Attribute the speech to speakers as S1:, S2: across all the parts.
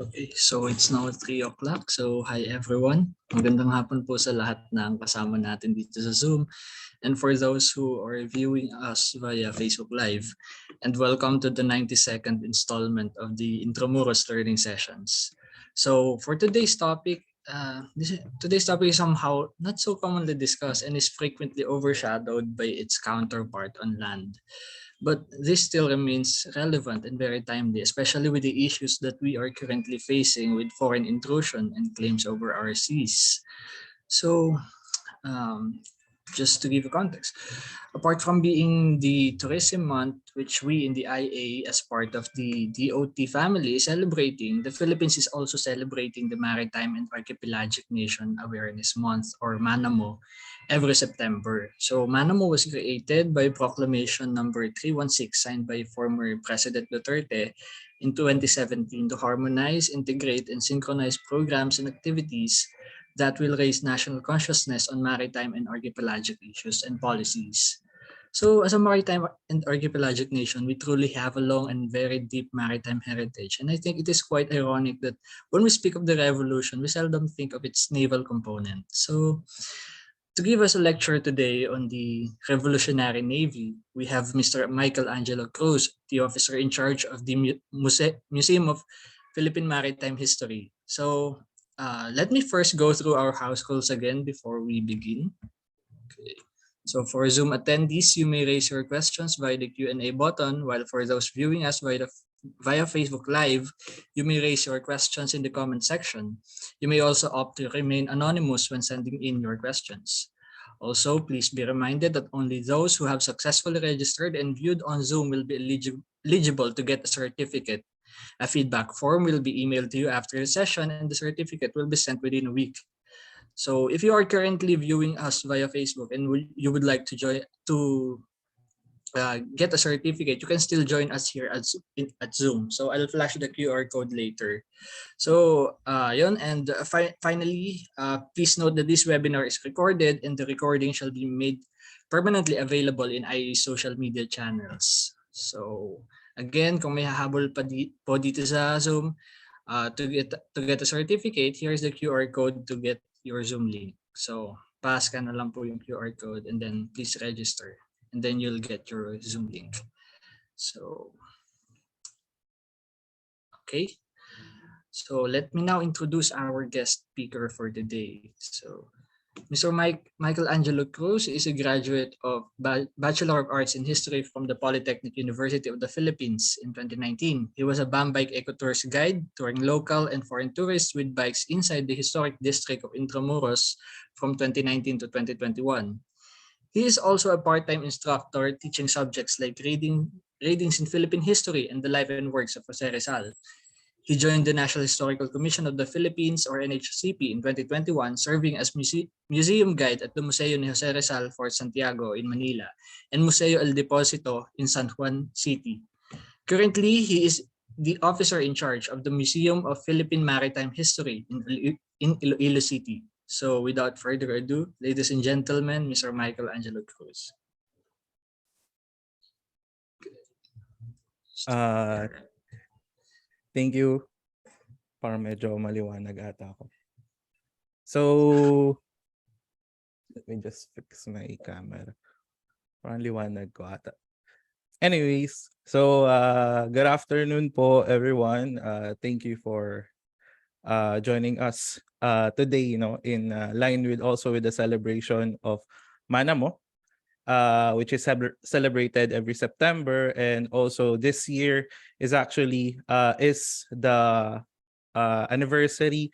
S1: Okay, so it's now 3 o'clock. So hi everyone. Magandang hapon po sa lahat ng kasama natin dito sa Zoom. And for those who are viewing us via Facebook Live. And welcome to the 92nd installment of the Intramuros Learning Sessions. So for today's topic, today's topic is somehow not so commonly discussed and is frequently overshadowed by its counterpart on land. But this still remains relevant and very timely, especially with the issues that we are currently facing with foreign intrusion and claims over our seas. So, um, just to give you context, apart from being the tourism month, which we in the IA as part of the DOT family is celebrating, the Philippines is also celebrating the Maritime and Archipelagic Nation Awareness Month, or MANAMO, every September. So MANAMO was created by Proclamation number 316 signed by former President Duterte in 2017 to harmonize, integrate, and synchronize programs and activities that will raise national consciousness on maritime and archipelagic issues and policies. So as a maritime and archipelagic nation, we truly have a long and very deep maritime heritage. And I think it is quite ironic that when we speak of the revolution, we seldom think of its naval component. So to give us a lecture today on the Revolutionary Navy, we have Mr. Michael Angelo Cruz, the officer in charge of the Museum of Philippine Maritime History. So let me first go through our house rules again before we begin. Okay. So for Zoom attendees, you may raise your questions via the Q&A button, while for those viewing us via Facebook Live, you may raise your questions in the comment section. You may also opt to remain anonymous when sending in your questions. Also, please be reminded that only those who have successfully registered and viewed on Zoom will be eligible to get a certificate. A feedback form will be emailed to you after the session, and the certificate will be sent within a week. So if you are currently viewing us via Facebook and you would like to join get a certificate, you can still join us here at Zoom. So I'll flash the QR code later. So yun, and finally, please note that this webinar is recorded and the recording shall be made permanently available in IA's social media channels. So again, kung may hahabol pa po dito sa Zoom, to get a certificate, here's the QR code to get your Zoom link. So pa-scan na lang po yung QR code and then please register. And then you'll get your Zoom link. So, okay. So let me now introduce our guest speaker for today. So, Mr. Michael Angelo Cruz is a graduate of Bachelor of Arts in History from the Polytechnic University of the Philippines in 2019. He was a BAM Bike Ecotours guide, touring local and foreign tourists with bikes inside the historic district of Intramuros from 2019 to 2021. He is also a part-time instructor teaching subjects like readings in Philippine history and the life and works of Jose Rizal. He joined the National Historical Commission of the Philippines, or NHCP, in 2021, serving as museum guide at the Museo ni Jose Rizal, Fort Santiago in Manila, and Museo El Deposito in San Juan City. Currently, he is the officer in charge of the Museum of Philippine Maritime History in Iloilo City. So without further ado, ladies and gentlemen, Mr. Michael Angelo Cruz.
S2: Thank you. Parang medyo maliwanag ata ako. So, let me just fix my camera. Parang liwanag ko ata. Anyways, so good afternoon po everyone. Thank you for joining us today, in line with the celebration of Manamo, which is celebrated every September, and also this year is actually is the anniversary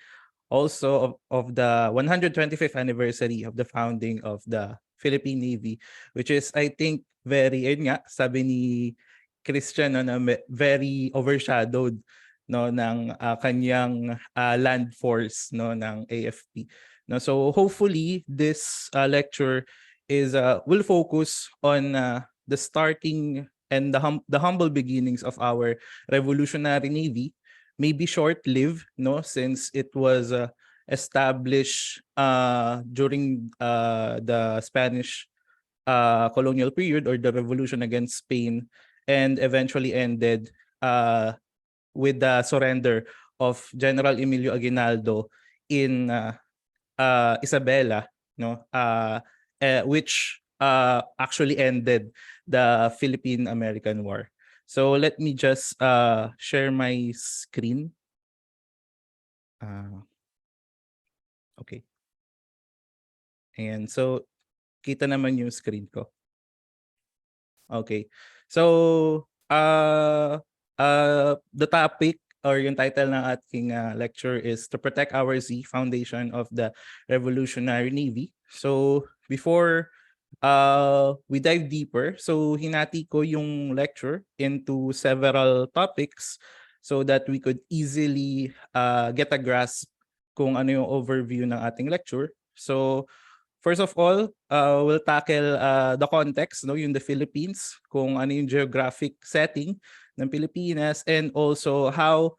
S2: also of the 125th anniversary of the founding of the Philippine Navy, which is, I think, very, sabi ni Christian, na very overshadowed ng kanyang land force ng AFP. So hopefully this lecture will focus on the starting and the humble beginnings of our Revolutionary Navy, maybe short-lived, since it was established during the Spanish colonial period, or the revolution against Spain, and eventually ended with the surrender of General Emilio Aguinaldo in Isabela, no, which actually ended the Philippine-American War. So let me just share my screen. Okay. And so kita naman yung screen ko. Okay. So the topic or yung title ng ating lecture is To Protect Our Z, Foundation of the Revolutionary Navy. So before we dive deeper, so hinati ko yung lecture into several topics so that we could easily get a grasp kung ano yung overview ng ating lecture. So first of all, we'll tackle the context, no, yung the Philippines, kung ano yung geographic setting ng Pilipinas, and also how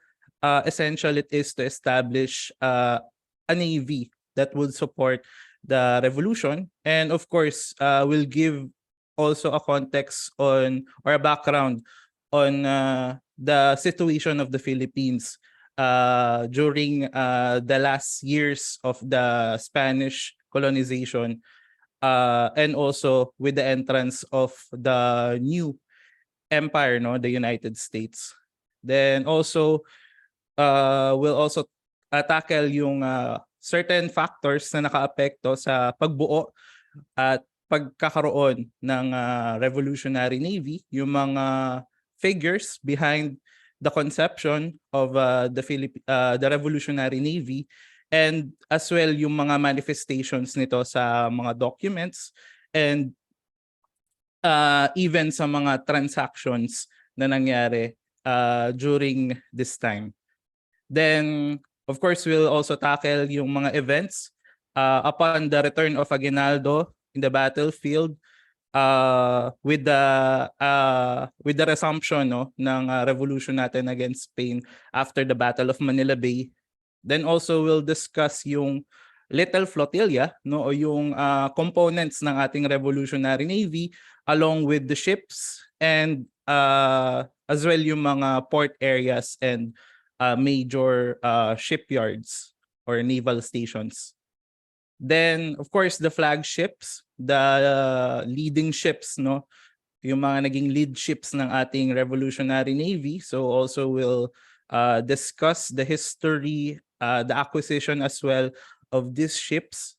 S2: essential it is to establish a navy that would support the revolution. And of course, we'll give also a context on or a background on the situation of the Philippines during the last years of the Spanish colonization, and also with the entrance of the new empire, no, the United States. Then also we'll also tackle yung certain factors na nakaapekto sa pagbuo at pagkakaroon ng Revolutionary Navy, yung mga figures behind the conception of the Revolutionary Navy, and as well yung mga manifestations nito sa mga documents and even sa mga transactions na nangyari during this time. Then, of course, we'll also tackle yung mga events upon the return of Aguinaldo in the battlefield, with the resumption, no, ng revolution natin against Spain after the Battle of Manila Bay. Then also we'll discuss yung Little Flotilla, no, o yung components ng ating Revolutionary Navy along with the ships, and as well yung mga port areas and major shipyards or naval stations. Then, of course, the flagships, the leading ships, no, yung mga naging lead ships ng ating Revolutionary Navy. So also we'll discuss the history, the acquisition as well of these ships.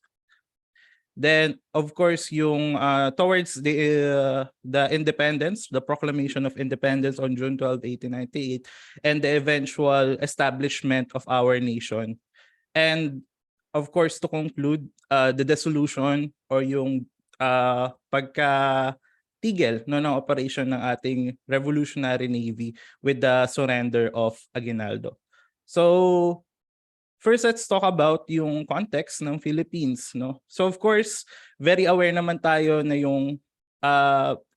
S2: Then, of course, yung towards the independence, the proclamation of independence on June 12, 1898, and the eventual establishment of our nation. And of course, to conclude, the dissolution or yung pagkatigil, no, ng operation ng ating Revolutionary Navy with the surrender of Aguinaldo. So first, let's talk about yung context ng Philippines, no? So of course, very aware naman tayo na yung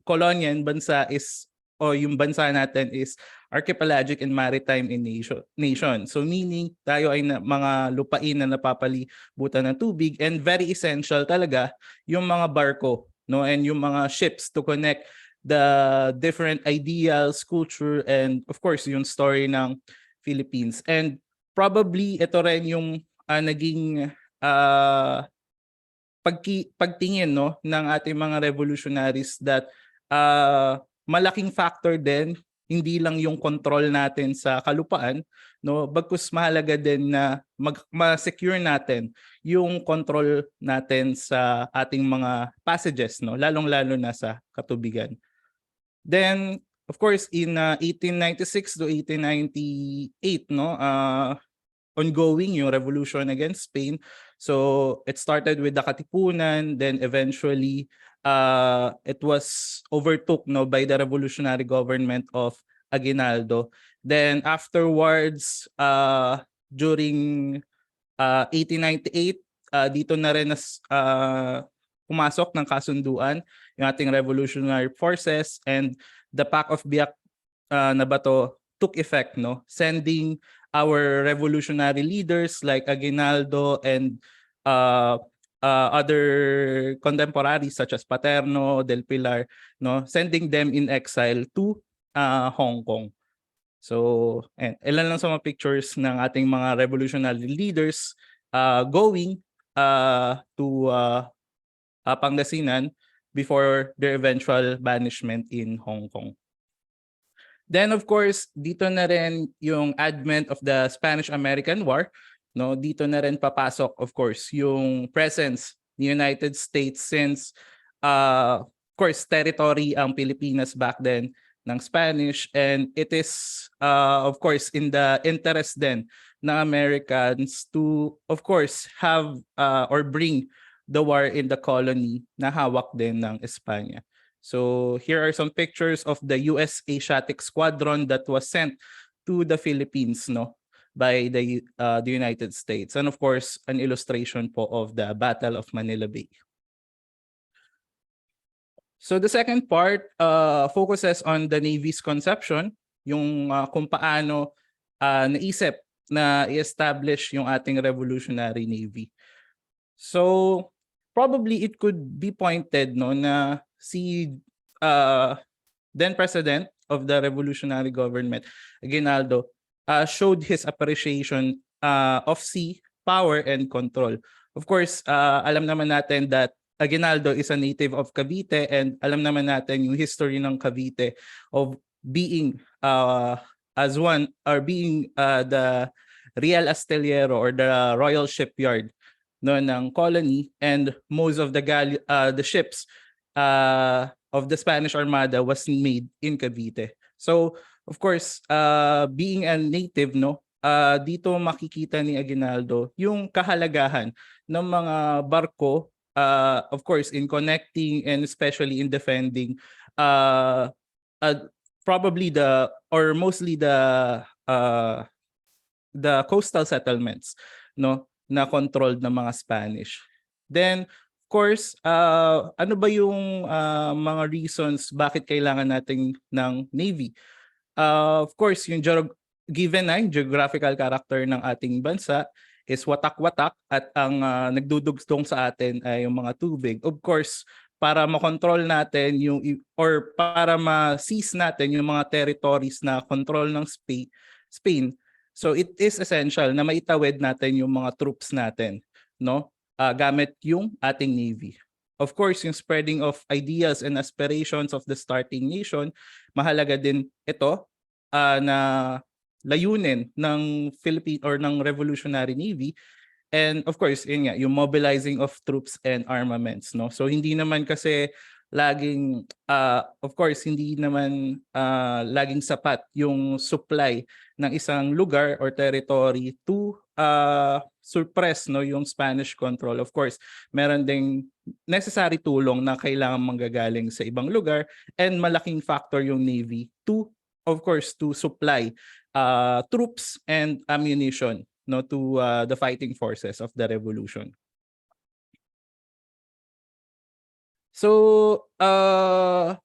S2: colonial bansa is, o yung bansa natin is archipelagic and maritime in nation. So meaning tayo ay mga lupain na napapalibutan ng tubig, and very essential talaga yung mga barko, no, and yung mga ships to connect the different ideals, culture, and of course yung story ng Philippines. And probably ito rin yung naging pagtingin, no, ng ating mga revolutionaries that malaking factor din, hindi lang yung control natin sa kalupaan, no, bagkus mahalaga din na ma-secure natin yung control natin sa ating mga passages, no, lalong-lalo na sa katubigan. Then of course in 1896 to 1898, no, ongoing yung revolution against Spain. So it started with the Katipunan, then eventually it was overtook, no, by the revolutionary government of Aguinaldo. Then afterwards, during 1898, dito na rin pumasok ng kasunduan yung ating revolutionary forces, and the Pact of Biak na bato took effect, no, sending our revolutionary leaders like Aguinaldo and other contemporaries such as Paterno, Del Pilar, no, sending them in exile to Hong Kong. So, ilan lang sa mga pictures ng ating mga revolutionary leaders going to Pangasinan before their eventual banishment in Hong Kong. Then of course, dito na rin yung advent of the Spanish-American War, no? Dito na rin papasok of course yung presence ng United States since of course territory ang Pilipinas back then ng Spanish, and it is of course in the interest then ng Americans to of course have or bring the war in the colony na hawak din ng Espanya. So here are some pictures of the US Asiatic Squadron that was sent to the Philippines, no, by the United States, and of course an illustration po of the Battle of Manila Bay. So the second part focuses on the Navy's conception, yung kung paano naisip na i-establish yung ating Revolutionary Navy. So probably it could be pointed, no, na si then President of the Revolutionary Government, Aguinaldo, showed his appreciation of sea power and control. Of course, alam naman natin that Aguinaldo is a native of Cavite, and alam naman natin yung history ng Cavite of being as one or being the Real Astillero or the Royal Shipyard, no, ng colony, and most of the ships of the Spanish Armada was made in Cavite. So of course, being a native, no, dito makikita ni Aguinaldo yung kahalagahan ng mga barko, of course in connecting and especially in defending probably mostly the coastal settlements, no, na controlled ng mga Spanish. Then of course, ano ba yung mga reasons bakit kailangan natin ng Navy? Of course, yung given na yung geographical character ng ating bansa is watak-watak, at ang nagdudugtong sa atin ay yung mga tubig. Of course, para makontrol natin or para ma-seize natin yung mga territories na control ng Spain. So it is essential na maitawid natin yung mga troops natin, no? Gamit yung ating Navy. Of course, yung spreading of ideas and aspirations of the starting nation, mahalaga din ito na layunin ng Philippine or ng Revolutionary Navy. And of course, yun nga, yung mobilizing of troops and armaments, no? So hindi naman kasi laging of course hindi naman laging sapat yung supply ng isang lugar or territory to suppress, no, yung Spanish control. Of course, meron ding necessary tulong na kailangan manggagaling sa ibang lugar, and malaking factor yung Navy to of course to supply troops and ammunition, no, to the fighting forces of the revolution. So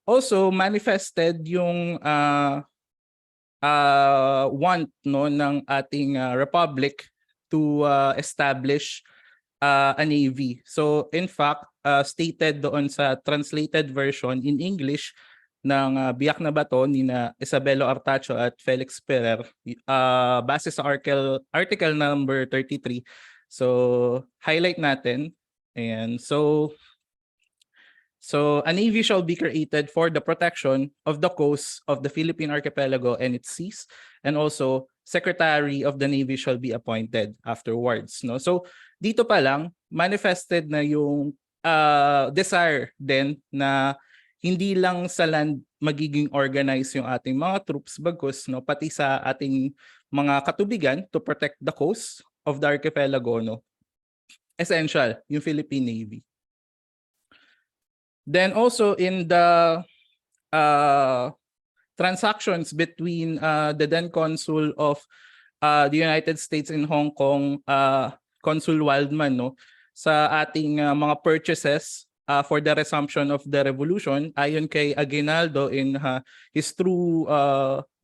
S2: also manifested yung want, no, ng ating republic to establish a navy. So in fact, stated doon sa translated version in English ng Biyak na Bato ni na Isabelo Artacho at Felix Ferrer, base sa article number 33. So highlight natin. Ayan. So a navy shall be created for the protection of the coast of the Philippine archipelago and its seas, and also Secretary of the Navy shall be appointed afterwards, no? So dito pa lang manifested na yung desire din na hindi lang sa land magiging organized yung ating mga troops, bagkus, no, pati sa ating mga katubigan to protect the coast of the archipelago, no, essential yung Philippine Navy. Then also in the transactions between the then consul of the United States in Hong Kong, Consul Wildman, no, sa ating mga purchases for the resumption of the revolution, ayon kay Aguinaldo in his true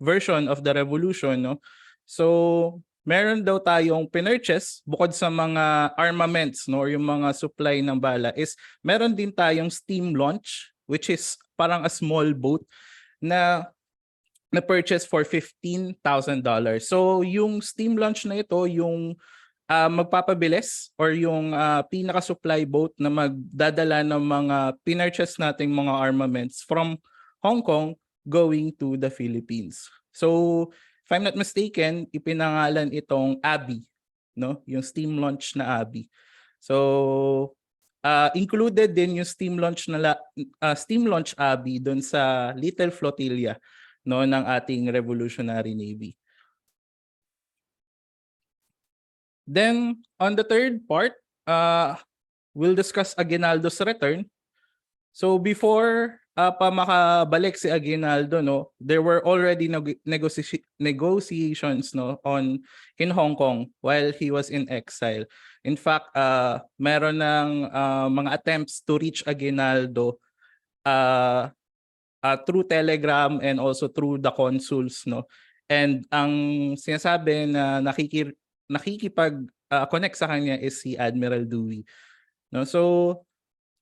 S2: version of the revolution, no. So meron daw tayong pinurchase bukod sa mga armaments, no, or yung mga supply ng bala, is meron din tayong steam launch, which is parang a small boat na na purchase for $15,000. So yung steam launch na ito, yung magpapabilis or yung pinaka-supply boat na magdadala ng mga pinurchase nating mga armaments from Hong Kong going to the Philippines. So if I'm not mistaken, ipinangalan itong Abby, no? Yung steam launch na Abby. So included din yung steam launch Abby doon sa Little Flotilla, no, ng ating Revolutionary Navy. Then on the third part, we'll discuss Aguinaldo's return. So before pa makabalik si Aguinaldo, no, there were already negotiations, no, in Hong Kong while he was in exile. In fact, meron ng mga attempts to reach Aguinaldo through telegram and also through the consuls, no. And ang sinasabi na nakikipag-connect sa kanya is si Admiral Dewey, no. So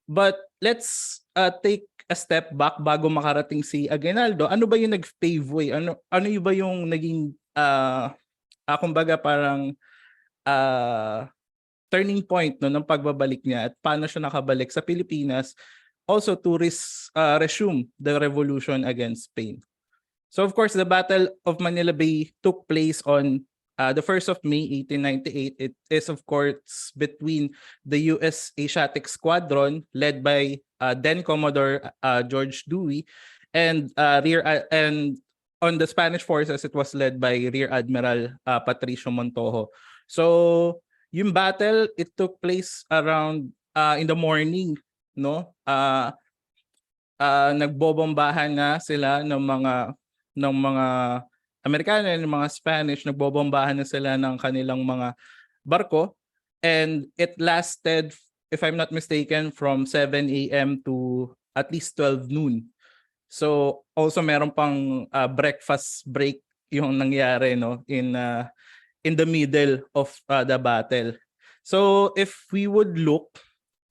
S2: but let's take a step back bago makarating si Aguinaldo. Ano ba yung nag-pave way? Ano ba yung naging kumbaga parang turning point, no, ng pagbabalik niya at paano siya nakabalik sa Pilipinas also to resume the revolution against Spain. So of course, the Battle of Manila Bay took place on the 1st of May 1898. It is of course between the U.S. Asiatic Squadron led by then Commodore George Dewey and on the Spanish forces it was led by Rear Admiral Patricio Montojo. So yung battle, it took place around in the morning, no? Nagbobombahan na sila ng mga Amerikano and mga Spanish, nagbobombahan na sila ng kanilang mga barko, and it lasted, if I'm not mistaken, from 7 a.m. to at least 12 noon. So also meron pang breakfast break yung nangyari, no, in the middle of the battle. So if we would look,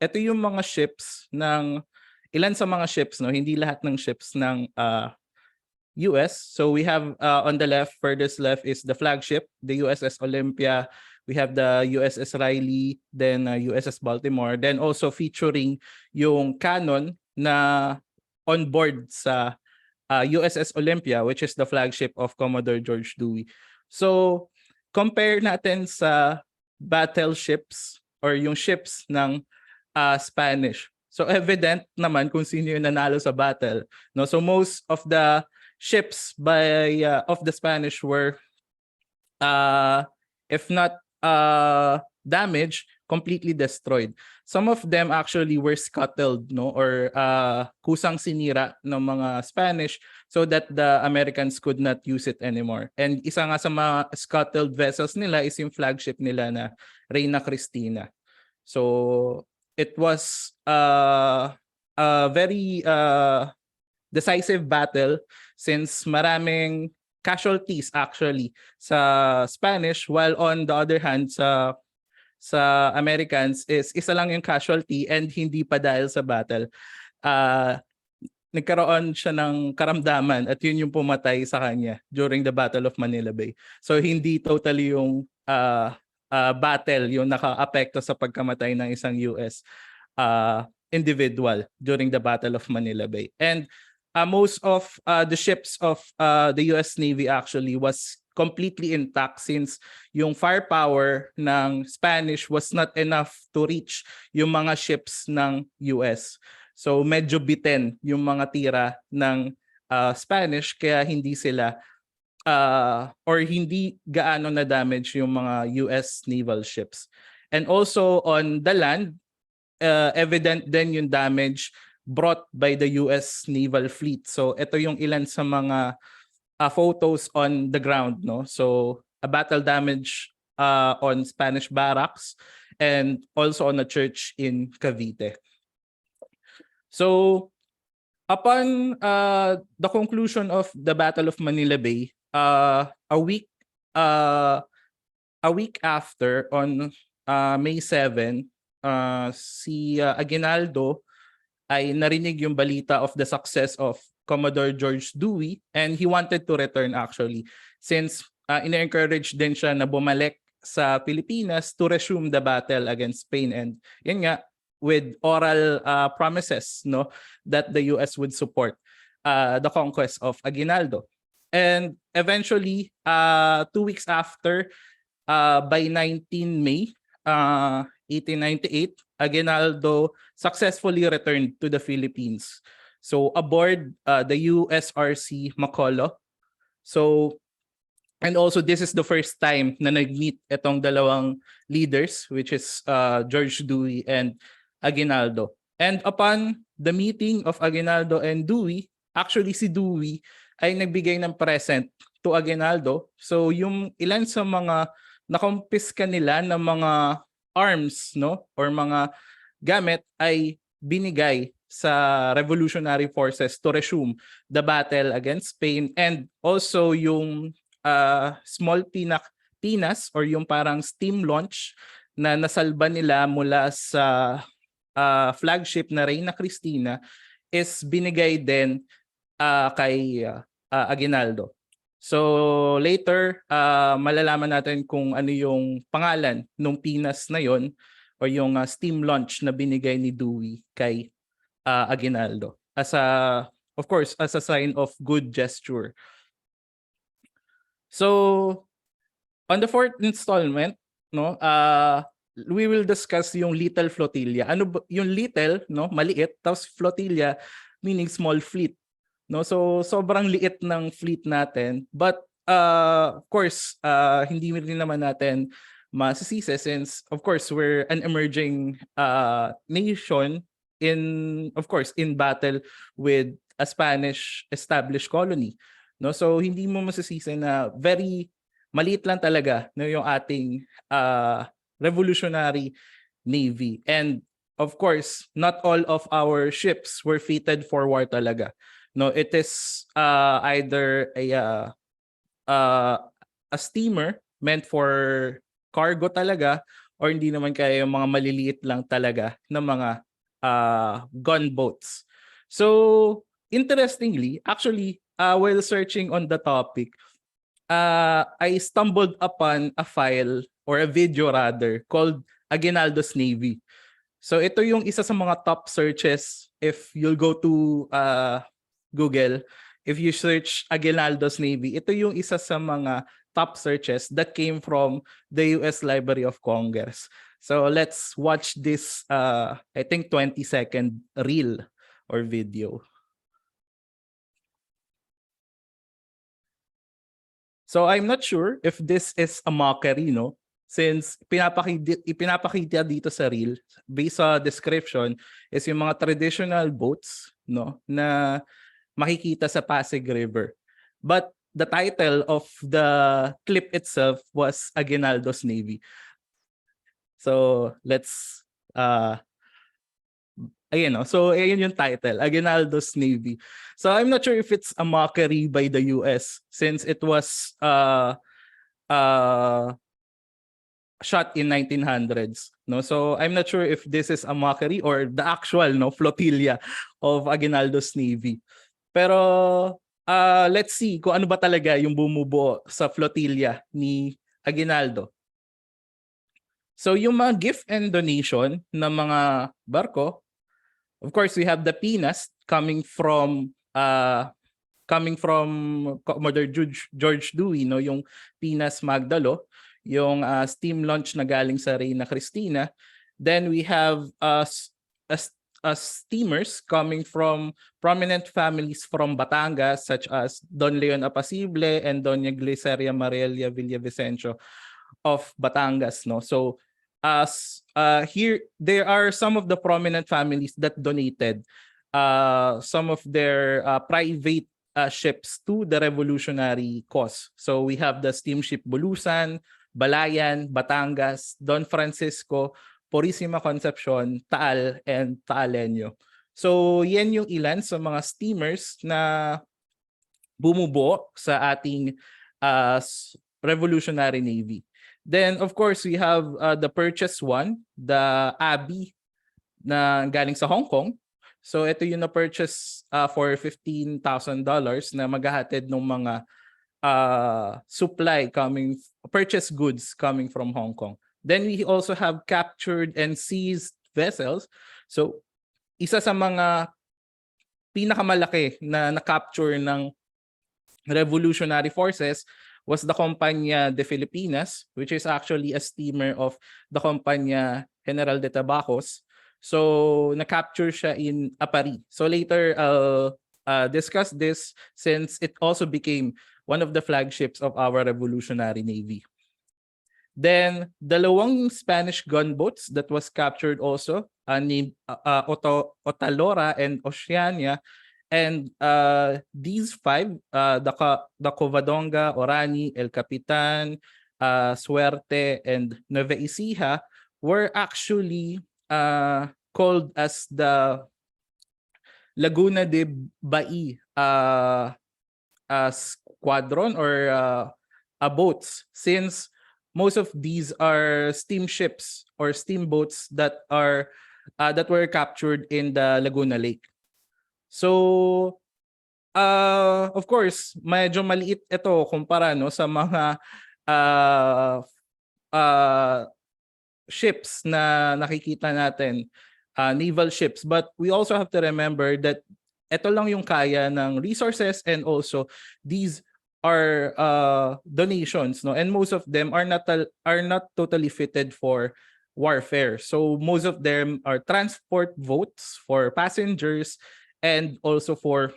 S2: ito yung mga ships ilan sa mga ships, no, hindi lahat ng ships ng US. So we have on the left, furthest left is the flagship, the USS Olympia. We have the USS Riley, then USS Baltimore. Then also featuring yung cannon na on board sa USS Olympia, which is the flagship of Commodore George Dewey. So compare natin sa battleships or yung ships ng Spanish. So evident naman kung sino yung nanalo sa battle, no? So most of the ships of the Spanish were if not damaged, completely destroyed. Some of them actually were scuttled, no, or kusang sinira ng mga Spanish so that the Americans could not use it anymore. And isa nga sa mga scuttled vessels nila is yung flagship nila na Reina Cristina. So it was a very decisive battle since maraming casualties actually sa Spanish, while on the other hand sa Americans is isa lang yung casualty and hindi pa dahil sa battle. Nagkaroon siya ng karamdaman at yun yung pumatay sa kanya during the Battle of Manila Bay. So hindi totally yung battle yung naka-apekto sa pagkamatay ng isang US individual during the Battle of Manila Bay. And most of the ships of the US Navy actually was completely intact since yung firepower ng Spanish was not enough to reach yung mga ships ng US. So medyo biten yung mga tira ng Spanish kaya hindi sila or hindi gaano na damage yung mga US naval ships. And also on the land, evident din yung damage brought by the US naval fleet. So ito yung ilan sa mga photos on the ground, no? So a battle damage on Spanish barracks and also on a church in Cavite. So upon the conclusion of the Battle of Manila Bay, a week after, on May 7, si Aguinaldo ay narinig yung balita of the success of Commodore George Dewey, and he wanted to return actually since ina-encourage din siya na bumalik sa Pilipinas to resume the battle against Spain, and yun nga with oral promises, no, that the US would support the conquest of Aguinaldo. And eventually 2 weeks after, by 19 May 1898, Aguinaldo successfully returned to the Philippines. So aboard the USRC Macollo. So, and also this is the first time na nag-meet itong dalawang leaders, which is George Dewey and Aguinaldo. And upon the meeting of Aguinaldo and Dewey, actually si Dewey ay nagbigay ng present to Aguinaldo. So yung ilan sa mga nakumpiska nila ng mga arms, no, or mga gamit ay binigay sa revolutionary forces to resume the battle against Spain, and also yung small pinas or yung parang steam launch na nasalba nila mula sa flagship na Reina Cristina is binigay din kay Aguinaldo. So later, malalaman natin kung ano yung pangalan ng pinas na yon o yung steam launch na binigay ni Dewey kay Aguinaldo as of course, as a sign of good gesture. So on the fourth installment, no, we will discuss yung little flotilla. Ano yung little, no, maliit, tapos flotilla meaning small fleet. No, so sobrang liit ng fleet natin, but of course, hindi rin naman natin masisisi since of course we're an emerging nation in battle with a Spanish established colony. No, so hindi mo masisisi na very maliit lang talaga, no, yung ating revolutionary navy. And of course, not all of our ships were fitted for war talaga. No, it is either a steamer meant for cargo talaga, or hindi naman kaya yung mga maliliit lang talaga na mga gunboats. So interestingly, actually, while searching on the topic, I stumbled upon a file or a video rather called Aguinaldo's Navy. So ito yung isa sa mga top searches if you'll go to Google. If you search Aguinaldo's Navy, ito yung isa sa mga top searches that came from the US Library of Congress. So let's watch this I think 20-second reel or video. So I'm not sure if this is a mockery, no? Since ipinapakita dito sa reel, based sa description, is yung mga traditional boats, no, na makikita sa Pasig River. But the title of the clip itself was Aguinaldo's Navy. So let's ayun, no? So ayun yung title, Aguinaldo's Navy. So I'm not sure if it's a mockery by the US since it was shot in 1900s, no? So I'm not sure if this is a mockery or the actual, no, flotilla of Aguinaldo's Navy. Pero let's see kung ano ba talaga yung bumubuo sa flotilla ni Aguinaldo. So yung mga gift and donation ng mga barko, of course, we have the pinas coming from Commodore George Dewey, no, yung Pinas Magdalo, yung steam launch na galing sa Reina Cristina. Then we have steamers coming from prominent families from Batangas such as Don Leon Apacible and Doña Gliceria Marelia Villavicencio of Batangas, no. So here there are some of the prominent families that donated some of their private ships to the revolutionary cause. So we have the steamship Bulusan, Balayan, Batangas, Don Francisco, Purisima Concepcion, Taal, and Taaleño. So yan yung ilan sa mga steamers na bumubuo sa ating revolutionary navy. Then of course we have the purchased one, the Abbey na galing sa Hong Kong. So ito yung na-purchase for $15,000 na maghahatid ng mga purchase goods coming from Hong Kong. Then we also have captured and seized vessels. So isa sa mga pinakamalaki na na-capture ng revolutionary forces was the Compañía de Filipinas, which is actually a steamer of the Compañía General de Tabacos. So na-capture siya in Apari. So later I'll discuss this since it also became one of the flagships of our Revolutionary Navy. Then, dalawang Spanish gunboats that was captured also, named Otalora and Oceania. And these five, the Covadonga, Orani, El Capitan, Suerte, and Nueva Ecija, were actually called as the Laguna de Bai squadron or boats, since most of these are steamships or steamboats that were captured in the Laguna Lake. So of course, medyo maliit ito kumpara sa mga ships na nakikita natin, naval ships, but we also have to remember that ito lang yung kaya ng resources, and also these are donations, no, and most of them are not totally fitted for warfare. So most of them are transport boats for passengers and also for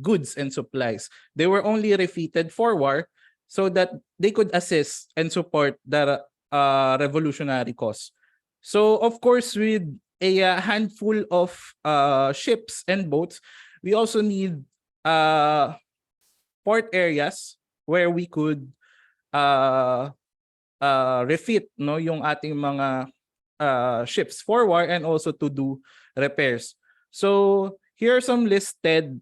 S2: goods and supplies. They were only refitted for war so that they could assist and support the revolutionary cause. So of course, with a handful of ships and boats, we also need port areas where we could refit, no, yung ating mga ships for war and also to do repairs. So here are some listed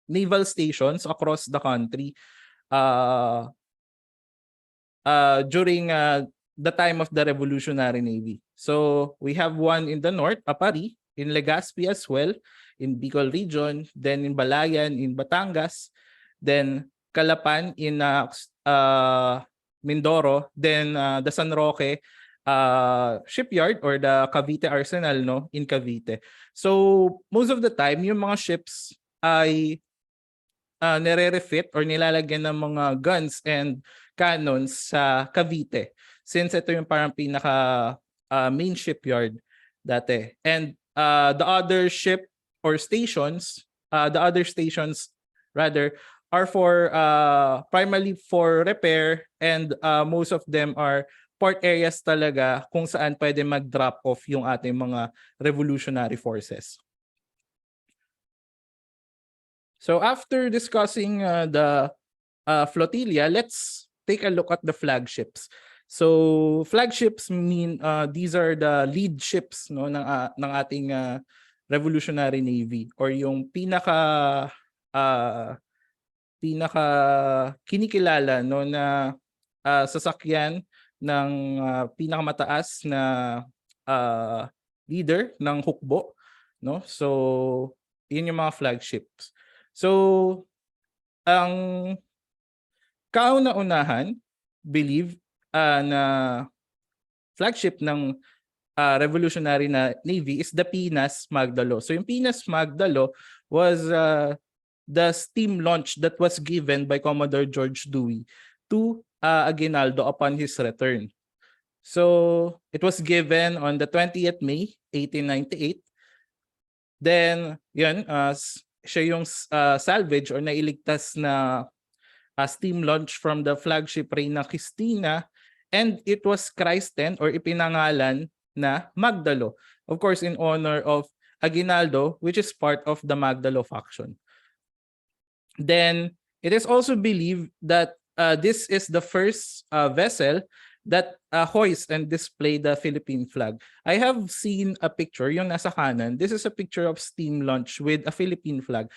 S2: naval stations across the country during the time of the Revolutionary Navy. So we have one in the north, Apari, in Legazpi as well, in Bicol region, then in Balayan, in Batangas, then Calapan in Mindoro, then the San Roque shipyard or the Cavite Arsenal, no, in Cavite. So most of the time, yung mga ships ay nire-refit or nilalagyan ng mga guns and cannons sa Cavite, since ito yung parang pinaka main shipyard dati. And the other stations rather are for primarily for repair, and most of them are port areas talaga kung saan pwede mag-drop off yung ating mga revolutionary forces. So after discussing the flotilla, let's take a look at the flagships. So flagships mean these are the lead ships, no, ng ating Revolutionary Navy, or yung pinaka kinikilala, no, na sasakyan ng pinakamataas na leader ng hukbo, no? So yun yung mga flagships. So ang kauna-unahan, believe na flagship ng Revolutionary Navy is the Pinas Magdalo. So yung Pinas Magdalo was the steam launch that was given by Commodore George Dewey to Aguinaldo upon his return. So it was given on the 20th May 1898. Then yun, siya yung salvage or nailigtas na steam launch from the flagship Reina Cristina, and it was christened or ipinangalan na Magdalo, of course in honor of Aguinaldo, which is part of the Magdalo faction. Then it is also believed that this is the first vessel that hoist and display the Philippine flag. I have seen a picture, yung nasa kanan. This is a picture of steam launch with a Philippine flag.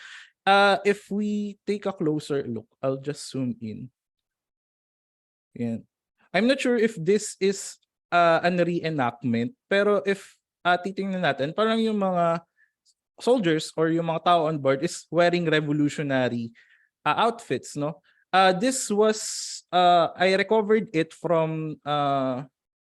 S2: If we take a closer look, I'll just zoom in. Yeah. I'm not sure if this is an reenactment, pero if titingnan natin, parang yung mga soldiers or yung mga tao on board is wearing revolutionary outfits, no? This was I recovered it from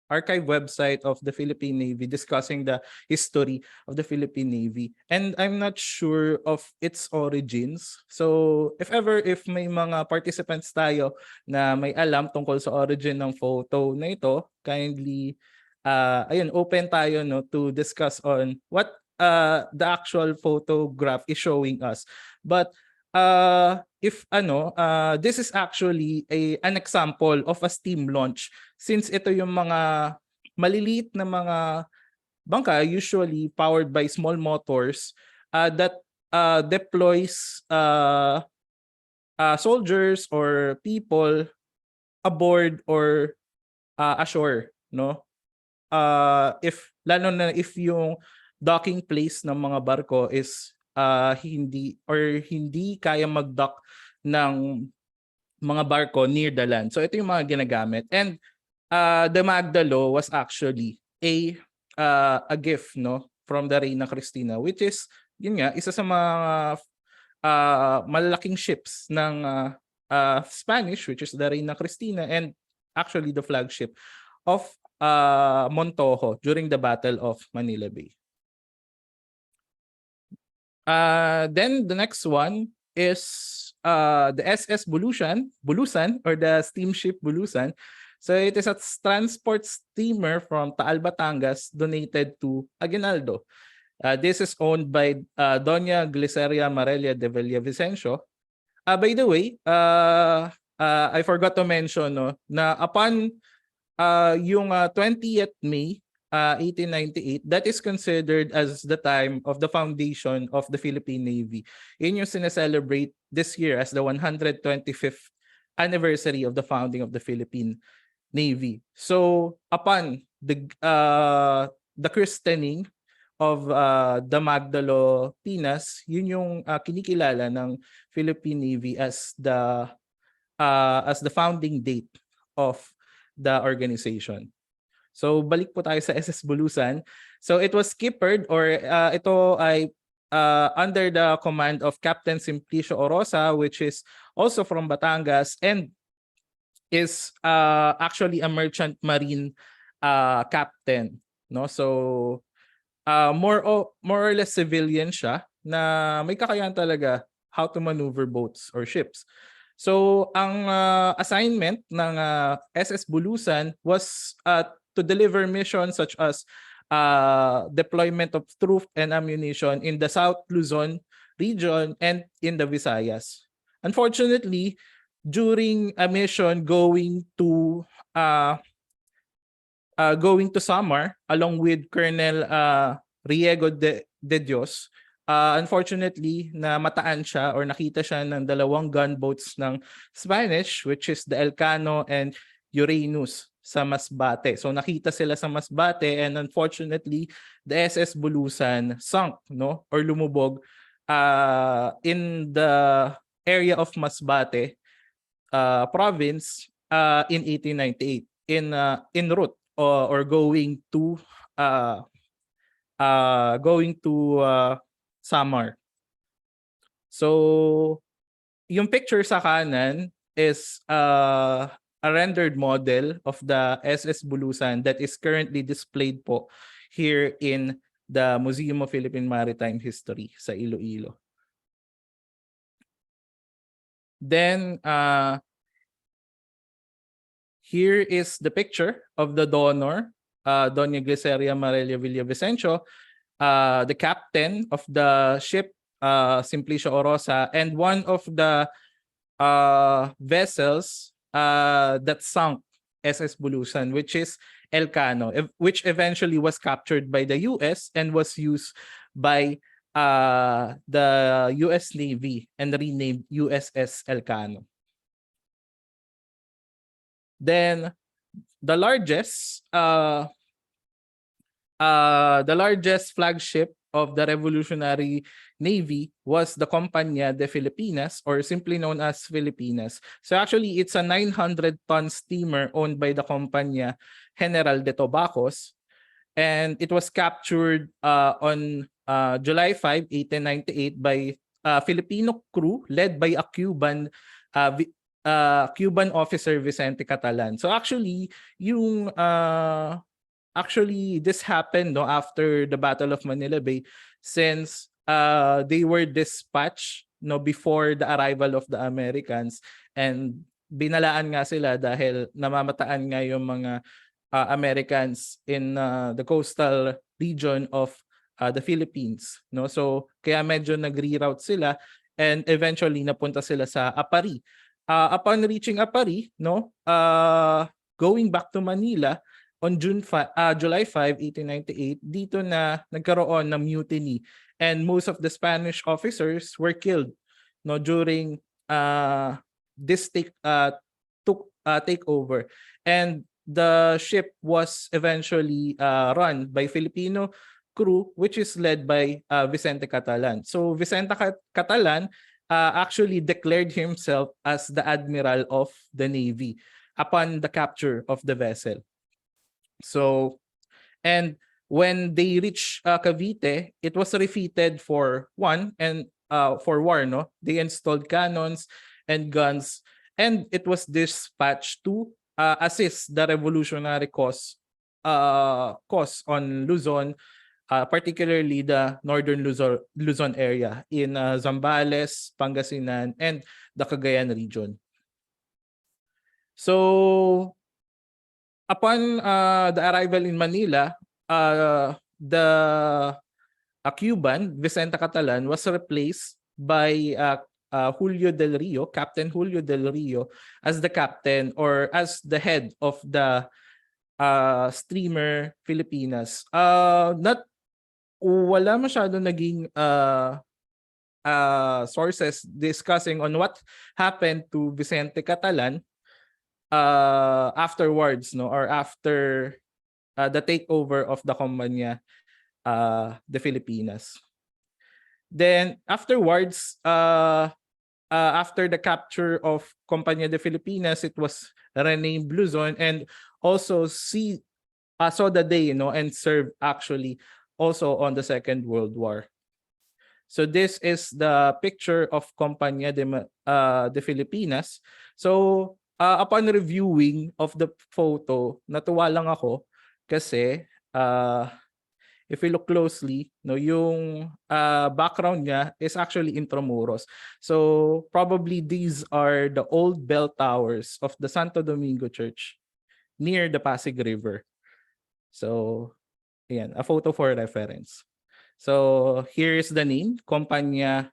S2: archive website of the Philippine Navy discussing the history of the Philippine Navy, and I'm not sure of its origins. So if may mga participants tayo na may alam tungkol sa origin ng photo na ito, kindly ayun, open tayo, no, to discuss on what the actual photograph is showing us. But this is actually an example of a steam launch, since ito yung mga maliliit na mga bangka usually powered by small motors that deploys soldiers or people aboard or ashore, no? If lalo na if yung docking place ng mga barko is hindi kaya mag-dock ng mga barko near the land. So ito yung mga ginagamit. And the Magdalo was actually a gift, no, from the Reina Cristina, which is yun nga isa sa mga malalaking ships ng Spanish, which is the Reina Cristina, and actually the flagship of Montojo during the Battle of Manila Bay. Then the next one is the SS Bulusan or the steamship Bulusan. So it is a transport steamer from Taal, Batangas, donated to Aguinaldo. This is owned by Doña Gliceria Marelia de Villavicencio. By the way, I forgot to mention, no, na upon yung 20th May 1898, that is considered as the time of the foundation of the Philippine Navy. Yun yung sineselebrate this year as the 125th anniversary of the founding of the Philippine Navy. So upon the christening of the Magdalo Pinas, yun yung kinikilala ng Philippine Navy as the founding date of the organization. So balik po tayo sa SS Bulusan. So it was skippered or ito ay under the command of Captain Simplicio Orosa, which is also from Batangas and is actually a merchant marine captain, no? So more or less civilian siya na may kakayahan talaga how to maneuver boats or ships. So ang assignment ng SS Bulusan was to deliver missions such as deployment of troops and ammunition in the South Luzon region and in the Visayas. Unfortunately, during a mission going to Samar along with Colonel Riego de Dios, unfortunately namataan siya or nakita siya ng dalawang gunboats ng Spanish, which is the Elcano and Uranus sa Masbate. So nakita sila sa Masbate and unfortunately the SS Bulusan sunk, no, or lumubog in the area of Masbate province in 1898 in route or going to Samar. So yung picture sa kanan is a rendered model of the SS Bulusan that is currently displayed po here in the Museum of Philippine Maritime History sa Iloilo. Then here is the picture of the donor, Doña Gliceria Marelia Villavicencio, the captain of the ship, Simplicio Orosa, and one of the vessels that sunk SS Bulusan, which is Elcano, which eventually was captured by the US and was used by the US Navy and renamed USS Elcano. Then the largest flagship of the Revolutionary Navy was the Compañía de Filipinas, or simply known as Filipinas. So actually, it's a 900-ton steamer owned by the Compañía General de Tobacos. and it was captured on July 5, 1898 by Filipino crew led by a Cuban officer, Vicente Catalan. So actually, this happened no after the Battle of Manila Bay, since they were dispatched no before the arrival of the Americans, and binalaan nga sila dahil namamataan nga yung mga Americans in the coastal region of the Philippines, no? So kaya medyo nag-reroute sila, and eventually napunta sila sa Apari. Upon reaching Apari, no, going back to Manila on July 5, 1898, dito na nagkaroon ng mutiny, and most of the Spanish officers were killed no during this takeover. And the ship was eventually run by Filipino crew, which is led by Vicente Catalan. So Vicente Catalan actually declared himself as the admiral of the Navy upon the capture of the vessel. So, and when they reached Cavite, it was refitted for war. No, they installed cannons and guns, and it was dispatched to assist the revolutionary cause on Luzon, particularly the northern Luzon area in Zambales, Pangasinan, and the Cagayan region. So upon the arrival in Manila, the Cuban, Vicente Catalan, was replaced by Captain Julio Del Rio, as the captain or as the head of the steamer Filipinas. Wala masyado naging sources discussing on what happened to Vicente Catalan afterwards, no, or after the takeover of the Companya de Filipinas. Then afterwards, after the capture of Companya de Filipinas, it was renamed Luzon, and also saw the day, and served actually also on the Second World War. So this is the picture of Companya de Filipinas. So upon reviewing of the photo, natuwa lang ako kasi if we look closely, no, yung background niya is actually Intramuros. So probably these are the old bell towers of the Santo Domingo Church near the Pasig River. So ayan, a photo for reference. So here's the name, Companya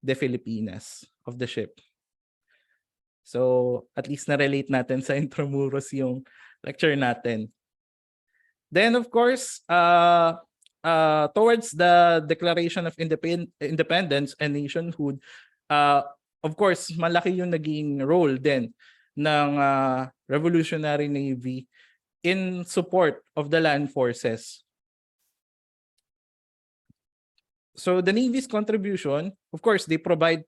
S2: de Filipinas, of the ship. So at least na-relate natin sa Intramuros yung lecture natin. Then of course, towards the Declaration of Independence and Nationhood, of course, malaki yung naging role din ng Revolutionary Navy in support of the land forces. So the Navy's contribution, of course, they provide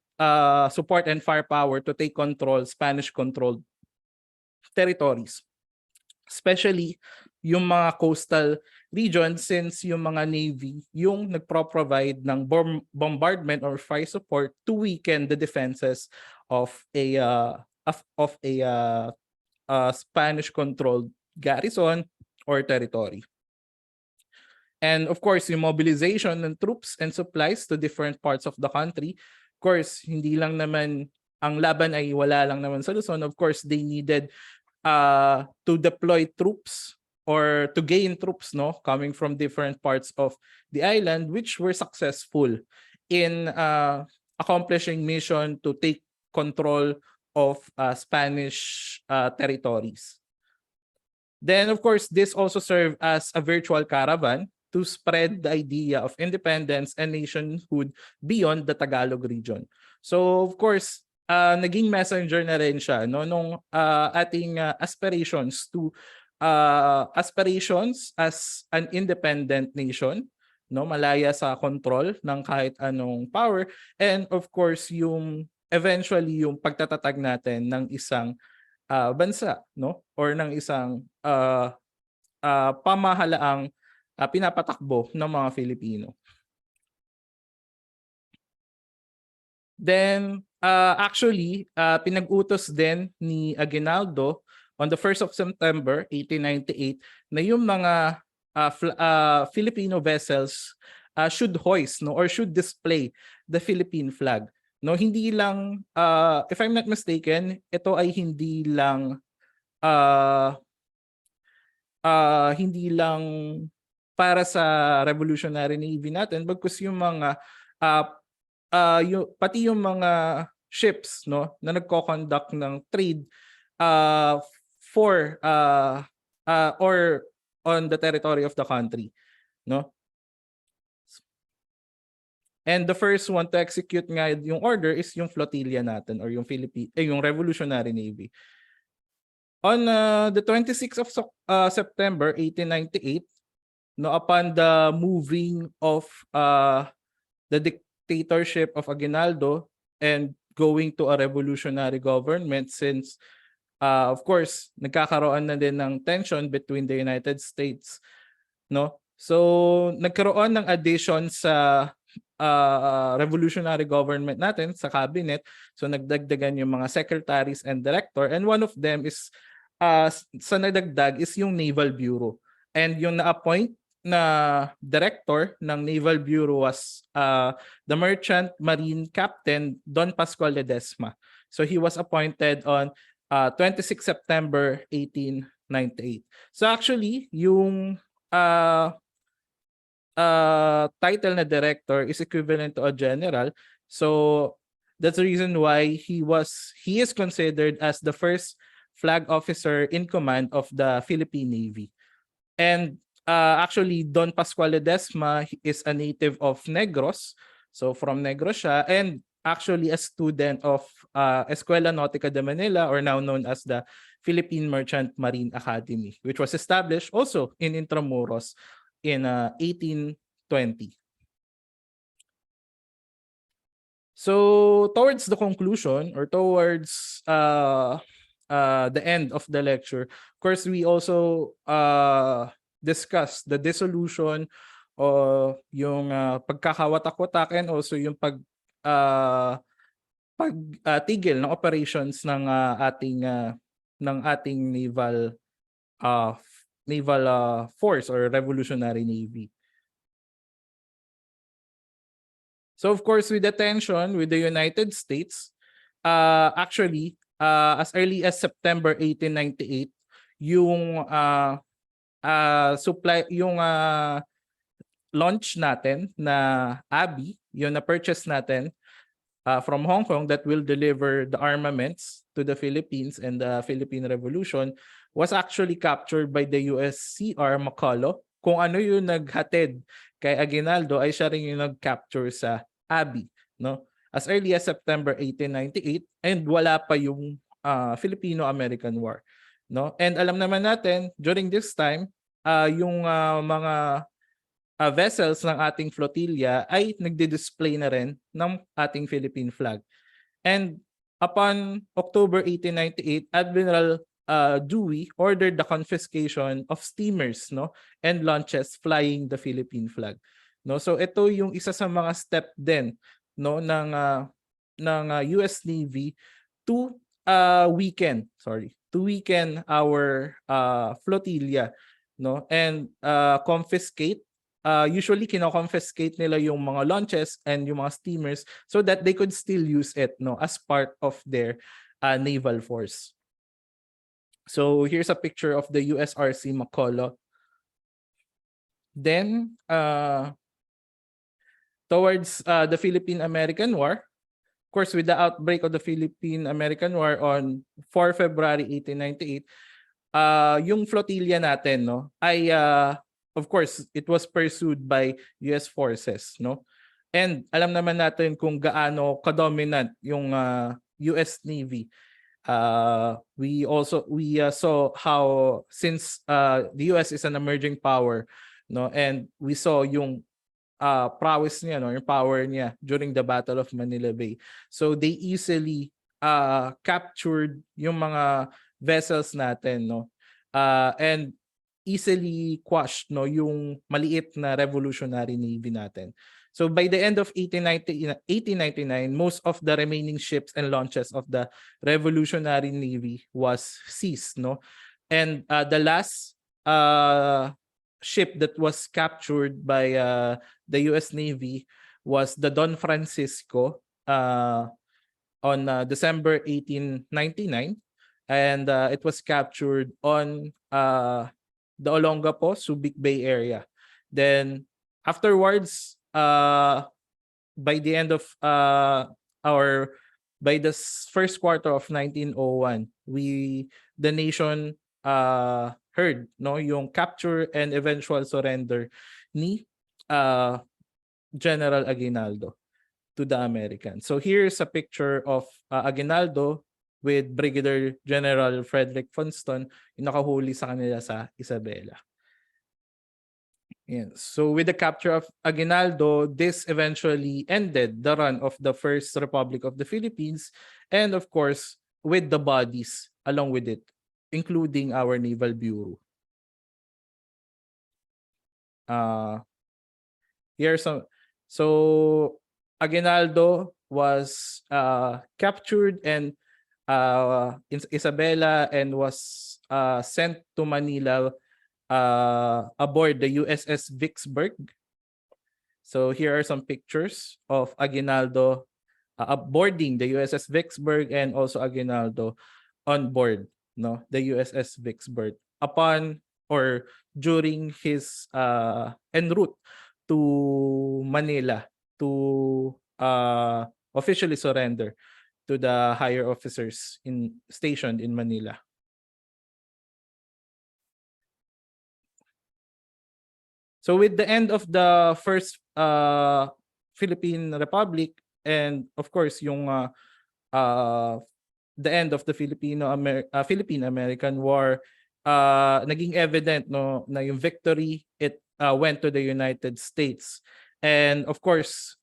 S2: support and firepower to take control Spanish-controlled territories, especially yung mga coastal regions, since yung mga Navy yung nagpro-provide ng bombardment or fire support to weaken the defenses of a Spanish-controlled garrison or territory. And of course, yung mobilization ng troops and supplies to different parts of the country. Of course, hindi lang naman ang laban ay wala lang naman sa Luzon. Of course, they needed to deploy troops or to gain troops, no, coming from different parts of the island, which were successful in accomplishing mission to take control of Spanish territories. Then, of course, this also served as a virtual caravan to spread the idea of independence and nationhood beyond the Tagalog region. So, of course, naging messenger na rin siya, no, nung ating aspirations as an independent nation, no, malaya sa control ng kahit anong power, and of course yung eventually yung pagtatatag natin ng isang bansa, no, or ng isang pamahalaang pinapatakbo ng mga Filipino. Then, actually, pinag-utos din ni Aguinaldo on the 1st of September 1898 na yung mga Filipino vessels should hoist, no, or should display the Philippine flag. No, hindi lang, if I'm not mistaken, ito ay uh, hindi lang para sa Revolutionary Navy natin, bagkus yung mga pati yung mga ships, no, na nagko-conduct ng trade for or on the territory of the country, no. And the first one to execute nga yung order is yung flotilla natin, or yung yung Revolutionary Navy. On the 26th of September 1898, no, upon the moving of the dictatorship of Aguinaldo and going to a revolutionary government, since of course nagkakaroon na din ng tension between the United States, no, so nagkaroon ng addition sa revolutionary government natin sa cabinet. So nagdagdagan yung mga secretaries and director, and one of them is sa nadagdag is yung Naval Bureau, and yung na-appoint na director ng Naval Bureau was the Merchant Marine Captain Don Pascual Ledesma. So he was appointed on 26 September 1898. So actually, yung title na director is equivalent to a general. So that's the reason why he is considered as the first flag officer in command of the Philippine Navy. And actually, Don Pascual Ledesma is a native of Negros. So from Negros siya, and actually a student of Escuela Nautica de Manila, or now known as the Philippine Merchant Marine Academy, which was established also in Intramuros in 1820. So towards the conclusion, or towards the end of the lecture, of course, we also discuss the dissolution o yung pagkakawatak-watak, and also yung pagtigil ng operations ng ating naval force or Revolutionary Navy. So of course, with the tension with the United States, actually, as early as September 1898, yung launch natin na Abby, yung na-purchase natin from Hong Kong that will deliver the armaments to the Philippines and the Philippine Revolution, was actually captured by the USCR Macolo. Kung ano yung naghatid kay Aguinaldo ay siya rin yung nag-capture sa Abby, no? As early as September 1898, and wala pa yung Filipino-American War, no? And alam naman natin, during this time, yung mga vessels ng ating flotilla ay nagdi-display na rin ng ating Philippine flag. And upon October 1898, Admiral Dewey ordered the confiscation of steamers, no, and launches flying the Philippine flag, no. So ito yung isa sa mga step din, no, ng US Navy to weaken our flotilla, no, and confiscate. Usually kino-confiscate nila yung mga launches and yung mga steamers so that they could still use it, no, as part of their naval force. So here's a picture of the USRC Macolo. Then towards the Philippine-American War, of course, with the outbreak of the Philippine-American War on 4 February 1898, yung flotilla natin, no, ay of course, it was pursued by US forces, no? And alam naman natin kung gaano ka-dominant yung US Navy. We saw how, since the US is an emerging power, no, and we saw yung prowess niya, no, yung power niya during the Battle of Manila Bay. So they easily captured yung mga vessels natin, no, and easily quashed yung maliit na revolutionary navy natin. So by the end of 1899, most of the remaining ships and launches of the revolutionary navy was seized, and the last ship that was captured by the US Navy was the Don Francisco on December 1899, and it was captured on the Olongapo, Subic Bay area. Then afterwards, by the end of our by the first quarter of 1901, the nation heard yung capture and eventual surrender ni General Aguinaldo to the Americans. So here's a picture of Aguinaldo with Brigadier General Frederick Funston, yung nakahuli sa kanila sa Isabela. Yeah. So with the capture of Aguinaldo, this eventually ended the run of the First Republic of the Philippines, and of course, with the bodies along with it, including our Naval Bureau. Here's some. So Aguinaldo was captured and in Isabela and was sent to Manila aboard the USS Vicksburg. So here are some pictures of Aguinaldo boarding the USS Vicksburg, and also Aguinaldo on board the USS Vicksburg upon or during his en route to Manila to officially surrender to the higher officers stationed in Manila. So with the end of the first Philippine Republic, and of course yung the end of the Philippine-American War, naging evident na yung victory went to the United States. And of course,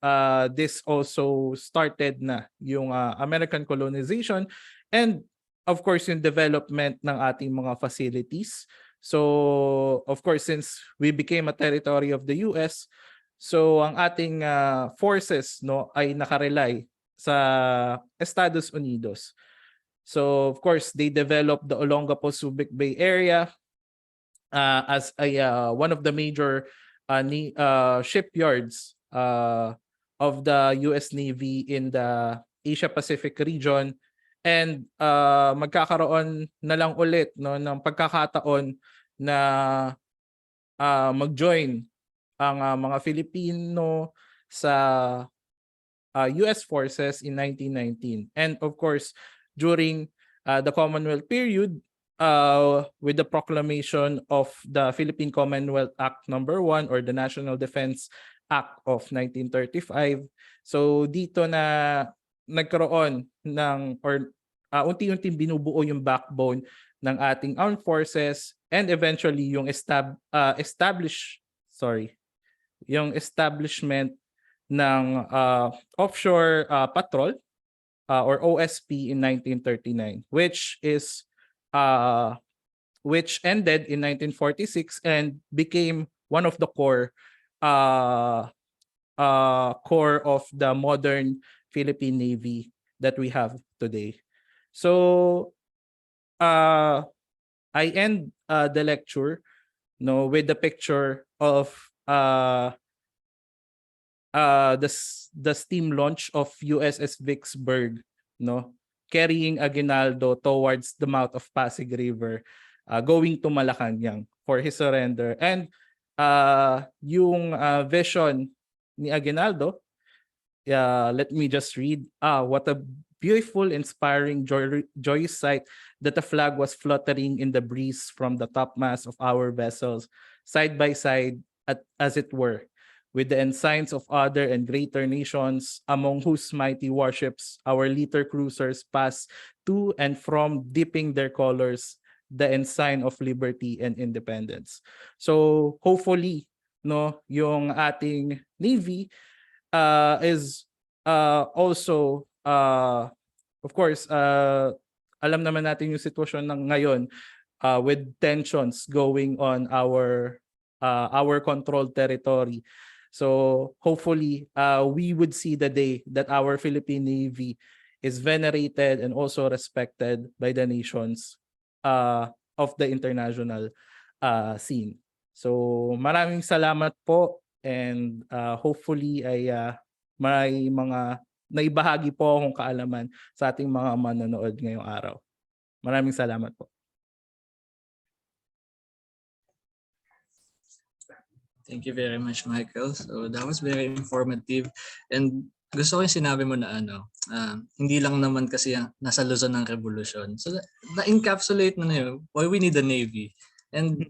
S2: this also started na yung American colonization, and of course yung development ng ating mga facilities. So of course, since we became a territory of the US, so ang ating forces ay nakarely sa Estados Unidos. So of course, they developed the Olongapo Subic Bay area as one of the major shipyards of the US Navy in the Asia Pacific region, and magkakaroon na lang ulit ng pagkakataon na mag-join ang mga Filipino sa US forces in 1919. And of course, during the Commonwealth period, with the proclamation of the Philippine Commonwealth Act number 1 or the National Defense Act of 1935. So dito na nagkaroon ng unti-unting binubuo yung backbone ng ating armed forces, and eventually yung establishment ng offshore patrol or OSP in 1939, which ended in 1946 and became one of the core of the modern Philippine Navy that we have today. So I end the lecture with the picture of the steam launch of USS Vicksburg, carrying Aguinaldo towards the mouth of Pasig River, going to Malacanang for his surrender. And yung vision ni Aguinaldo, let me just read. What a beautiful, inspiring, joyous sight that the flag was fluttering in the breeze from the topmast of our vessels, side by side, as it were, with the ensigns of other and greater nations, among whose mighty warships our litter cruisers pass to and from, dipping their colors, the ensign of liberty and independence. So hopefully, yung ating Navy is also, of course, alam naman natin yung sitwasyon ng ngayon. with tensions going on our controlled territory. So hopefully we would see the day that our Philippine Navy is venerated and also respected by the nations of the international scene. So maraming salamat po, and hopefully ay may mga naibahagi po akong kaalaman sa ating mga manonood ngayong araw. Maraming salamat po.
S1: Thank you very much, Michael. So that was very informative. And gusto ko yung sinabi mo na hindi lang naman kasi nasa Luzon ng revolusyon. So na-encapsulate na yun why we need a Navy. And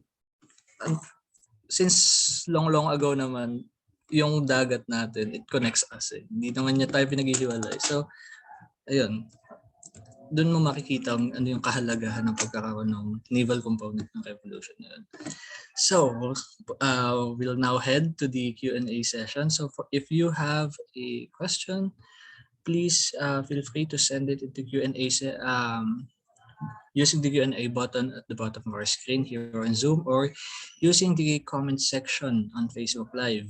S1: since long ago naman, yung dagat natin, it connects us. Hindi naman niya tayo pinaghihiwalay. So, ayun. Doon mo makikita ano yung kahalagahan ng pagkakaroon ng naval component ng revolution na yun. So, we'll now head to the Q&A session. So, if you have a question, please feel free to send it into Q&A using the Q&A button at the bottom of our screen here on Zoom, or using the comment section on Facebook Live.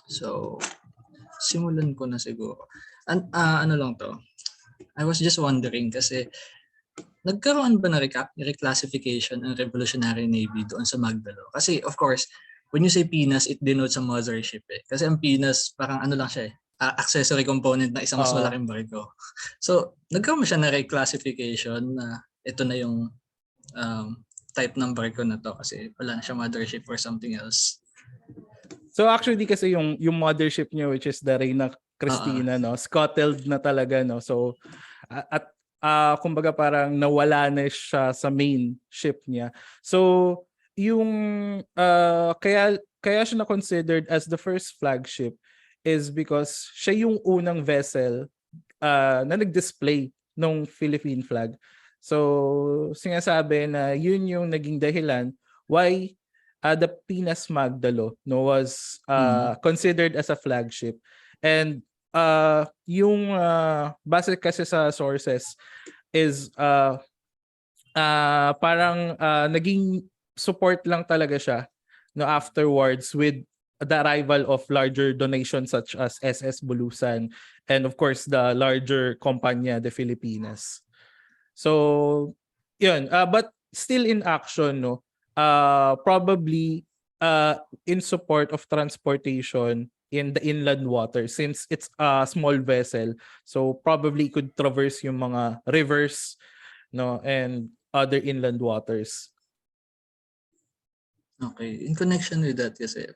S1: So, simulan ko na siguro. Ano lang to? I was just wondering kasi nagkaroon ba na reclassification ang Revolutionary Navy doon sa Magdalo? Kasi of course, when you say Pinas, it denotes a mothership eh. Kasi ang Pinas, parang ano lang siya eh, accessory component na isang mas malaking barko. So, nagkaroon siya na reclassification na ito na yung type ng barko na to kasi wala na siya mothership or something else.
S2: So actually kasi yung mothership niya, which is the Reina Cristina, no, scuttled na talaga, no. So at kumbaga parang nawala na siya sa main ship niya. So yung kaya siya na considered as the first flagship is because siya yung unang vessel na nag-display ng Philippine flag. So sinasabi na yun yung naging dahilan why the Pinas Magdalo was considered as a flagship. And yung base kasi sa sources is parang naging support lang talaga siya no afterwards with the arrival of larger donations such as SS Bulusan and of course the larger Compañía de Filipinas. So yun, but still in action, no, probably in support of transportation in the inland water since it's a small vessel, so probably could traverse yung mga rivers, no, and other inland waters.
S1: Okay, in connection with that kasi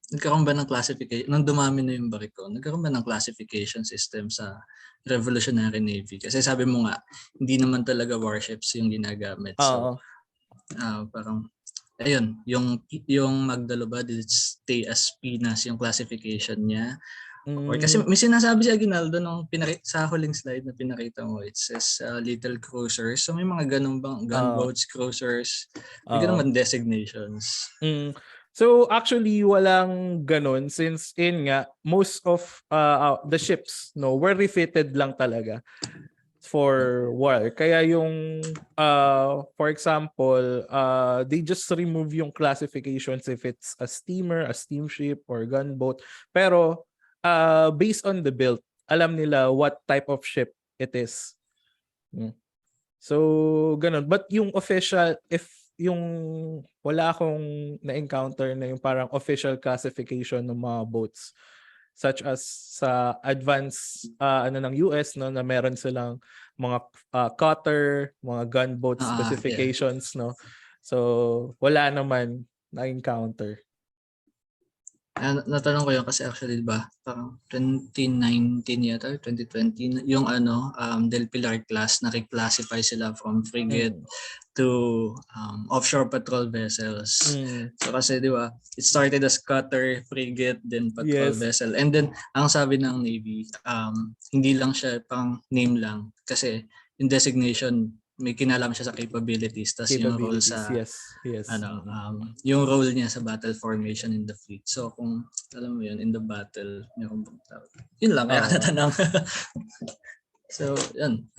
S1: nagkaroon ba ng classification nung dumami na yung barko, nagkaroon ba ng classification system sa Revolutionary Navy? Kasi sabi mo nga hindi naman talaga warships yung ginagamit. So parang ayun, yung Magdalo ba did it stay as Pinas yung classification niya? Or kasi may sinasabi si Aguinaldo nung sa huling slide na pinakita mo, it says little cruisers. So may mga ganun bang gunboats, cruisers, may ganun bang designations?
S2: So actually walang ganun since most of the ships, no, were refitted lang talaga for war. Kaya yung for example, they just remove yung classifications if it's a steamer, a steamship, or gunboat. Pero based on the build, alam nila what type of ship it is. So ganun. But yung official, if yung wala akong na-encounter na yung parang official classification ng mga boats such as sa advance ng US, no, na meron silang mga cutter, mga gunboat specifications, no. So wala naman na-encounter.
S1: Natanong ko yun kasi actually diba parang 2019 yata 2020 yung Del Pilar class na reclassify sila from frigate to offshore patrol vessels. So kasi di ba it started as cutter, frigate, then patrol vessel, and then ang sabi ng Navy hindi lang siya pang name lang kasi yung designation may kinalam siya sa capabilities, tas yung role sa yung role niya sa battle formation in the fleet. So kung alam mo yun, in the battle, yun lang, kaya natanong. So yun,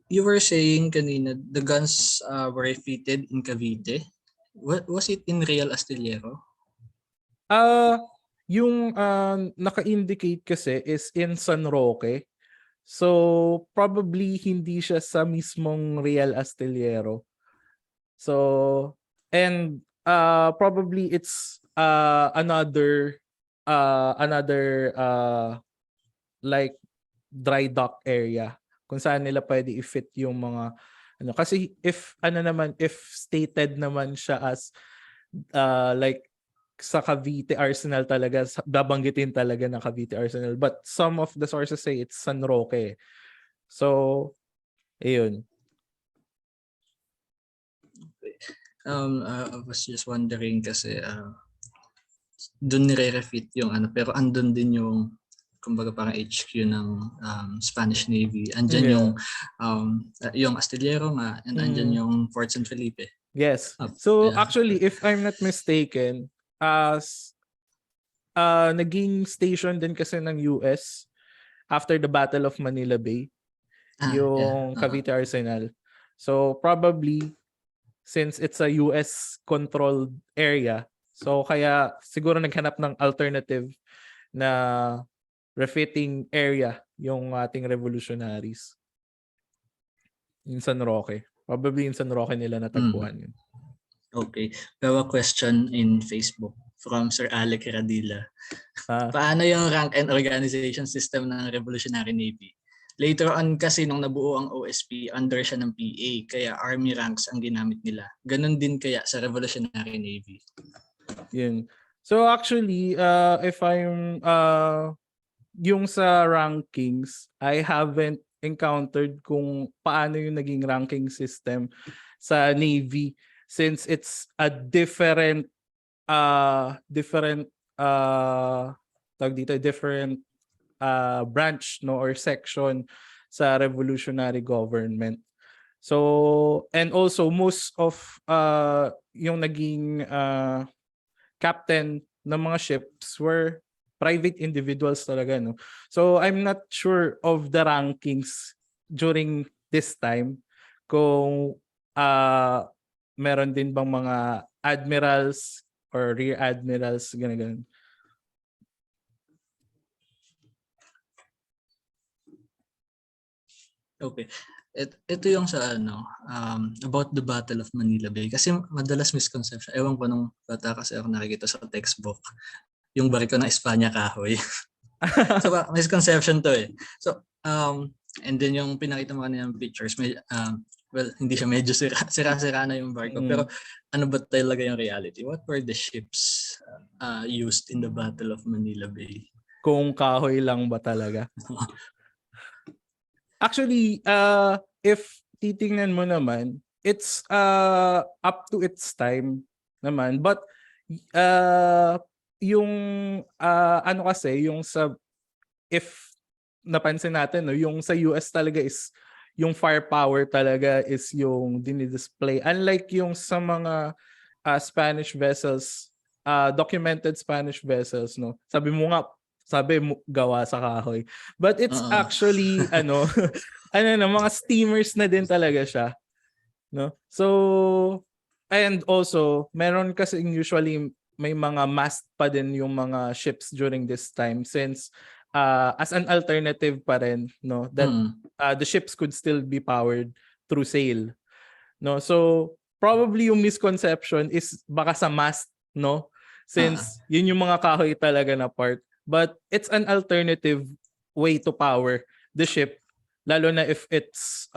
S1: You were saying kanina the guns were refitted in Cavite. Was it in Real Astillero?
S2: Ah, yung naka-indicate kasi is in San Roque. So probably hindi siya sa mismong Real Astillero. So and probably it's another like dry dock area kung saan nila pwede i-fit yung mga ano, kasi if stated naman siya as like sa Cavite Arsenal talaga, babanggitin talaga ng Cavite Arsenal, but some of the sources say it's San Roque. So ayun.
S1: I was just wondering kasi doon nire-refit yung ano, pero andun din yung kumbaga parang HQ ng Spanish Navy. Andyan yung Astillero nga, and andyan yung Fort San Felipe.
S2: Yes. So actually, if I'm not mistaken, naging station din kasi ng US after the Battle of Manila Bay, yung Cavite Arsenal. So probably since it's a US controlled area, so kaya siguro naghanap ng alternative na refitting area yung ating revolutionaries. In San Roque. Probably in San Roque nila natagpuan yun.
S1: Okay. We have a question in Facebook from Sir Alec Radilla. Paano yung rank and organization system ng Revolutionary Navy? Later on kasi nung nabuo ang OSP, under siya ng PA, kaya Army ranks ang ginamit nila. Ganon din kaya sa Revolutionary Navy?
S2: Yun. So actually, if I'm yung sa rankings, I haven't encountered kung paano yung naging ranking system sa Navy since it's a different branch, no, or section sa revolutionary government. So and also most of yung naging captain ng mga ships were private individuals talaga, no. So I'm not sure of the rankings during this time kung meron din bang mga admirals or rear admirals, ganun.
S1: Okay. Ito yung sa about the Battle of Manila Bay. Kasi madalas misconception. Ewan ko nung bata kasi ako nakikita sa textbook. Yung bariko ng Espanya kahoy. So misconception to eh. So and then yung pinakita mo kanina ng pictures, well, hindi siya medyo sira-sira na yung barko. Pero ano ba talaga yung reality? What were the ships used in the Battle of Manila Bay?
S2: Kung kahoy lang ba talaga? Actually, if titingnan mo naman, it's up to its time naman. But yung ano kasi, yung sa, if napansin natin, no, yung sa US talaga is yung firepower talaga is yung dinidisplay. Unlike yung sa mga Spanish vessels, documented Spanish vessels, no. Sabi gawa sa kahoy. But it's actually mga steamers na din talaga siya, no? So and also meron kasi usually may mga mast pa din yung mga ships during this time since as an alternative pa rin, no, that the ships could still be powered through sail, no. So probably yung misconception is baka sa mast, no, since yun yung mga kahoy talaga na part. But it's an alternative way to power the ship, lalo na if it's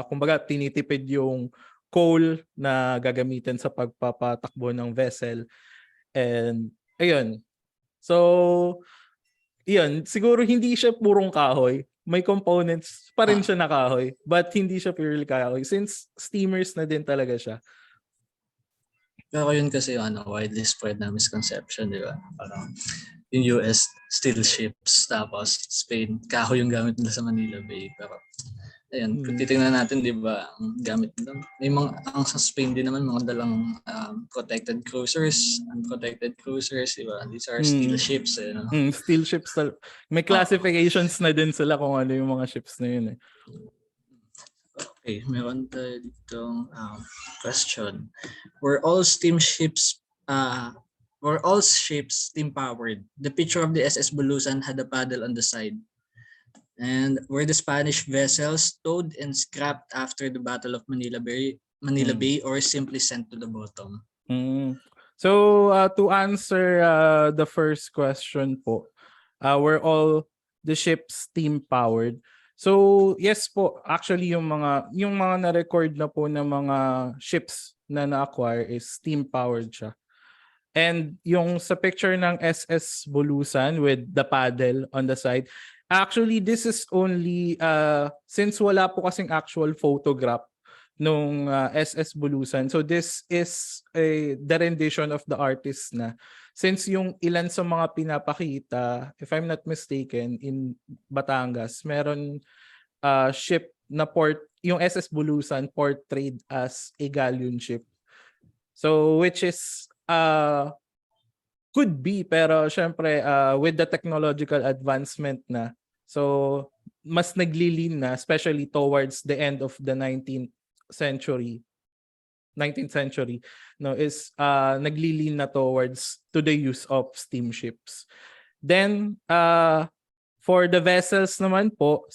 S2: kumbaga tinitipid yung coal na gagamitin sa pagpapatakbo ng vessel. And ayun. So yun, siguro hindi siya purong kahoy. May components pa rin siya na kahoy, but hindi siya purely kahoy since steamers na din talaga siya.
S1: Pero yun kasi yung widely spread na misconception, di ba? Parang yung US steel ships, tapos Spain, kahoy yung gamit nila sa Manila Bay. Pero Ayan, kung titingnan natin, di ba, ang gamit nila. May mga, ang sa Spain din naman, mga dalang protected cruisers, unprotected cruisers, di ba? These are steel
S2: Mm.
S1: ships, eh, no?
S2: Steel ships. May classifications na din sila kung ano yung mga ships na yun eh.
S1: Okay, meron tayo ditong question. Were all steamships were all ships steam powered? The picture of the SS Bulusan had a paddle on the side. And were the Spanish vessels towed and scrapped after the Battle of Manila Bay or simply sent to the bottom?
S2: So to answer the first question po, were all the ships steam powered? So yes po, actually yung mga na-record na po ng mga ships na na-acquire is steam powered siya. And yung sa picture ng SS Bulusan with the paddle on the side, actually this is only since wala po kasing actual photograph nung SS Bulusan. So this is the rendition of the artist na. Since yung ilan sa mga pinapakita, if I'm not mistaken, in Batangas, meron ship na yung SS Bulusan portrayed as a galleon ship. So which is could be, pero syempre with the technological advancement na, so mas naglilin na, especially towards the end of the 19th century, no, is naglilin na towards to the use of steamships. Then for the vessels naman po,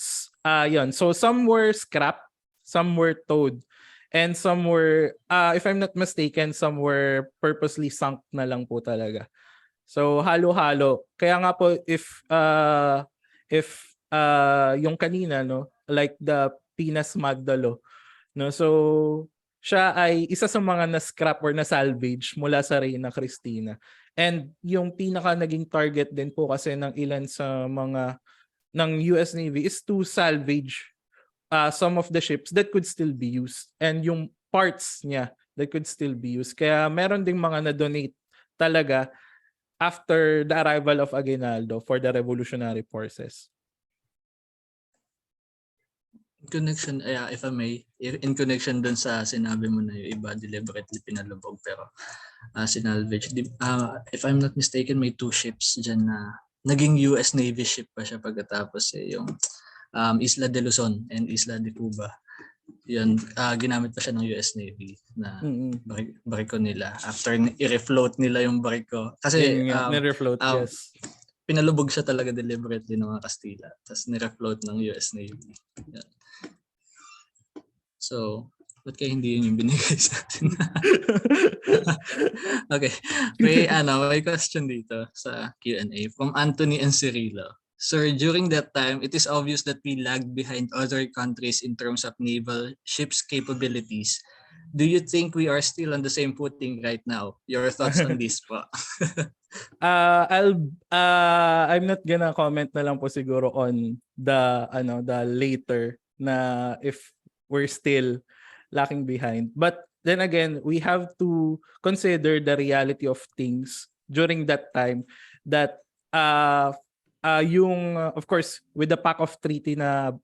S2: yun, so some were scrapped, some were towed, and some were if I'm not mistaken, some were purposely sunk na lang po talaga. So halo-halo. Kaya nga po if yung kanina, no, like the Pinas Magdalo, no, so siya ay isa sa mga na-scrap or na-salvage mula sa Reina Cristina. And yung pinaka naging target din po kasi ng ilan sa mga ng US Navy is to salvage some of the ships that could still be used, and yung parts niya that could still be used. Kaya meron ding mga na-donate talaga after the arrival of Aguinaldo for the revolutionary forces.
S1: Connection, if I may, in connection dun sa sinabi mo na yung iba deliberately pinalubog pero sinalvage. If I'm not mistaken, may 2 ships dyan na naging US Navy ship pa siya pagkatapos yung Isla de Luzon and Isla de Cuba. Yun, ginamit pa siya ng US Navy na bariko nila after i-refloat nila yung bariko. Kasi
S2: ni-refloat, yes.
S1: Pinalubog siya talaga deliberately ng mga Kastila, tapos ni-refloat ng US Navy. Yan. So, ba't kaya hindi yun yung binigay sa atin? Okay. May question dito sa Q&A from Anthony and Cirilo. Sir, during that time, it is obvious that we lagged behind other countries in terms of naval ships capabilities. Do you think we are still on the same footing right now? Your thoughts on this po?
S2: I'm not gonna comment na lang po siguro on the later na if we're still lacking behind. But then again, we have to consider the reality of things during that time, that yung of course with the pack of treaty na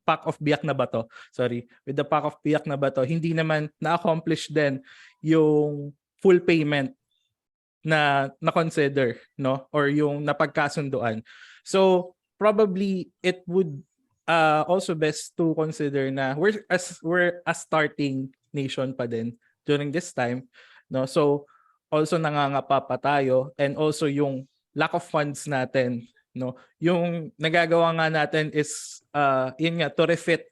S2: pack of biyak na bato, with the pack of biyak na bato, hindi naman na-accomplish din yung full payment na consider, no, or yung napagkasunduan. So probably it would also best to consider na we're a starting nation pa din during this time, no. So also nangangapa pa tayo, and also yung lack of funds natin, no. Yung nagagawa nga natin is yun nga, to refit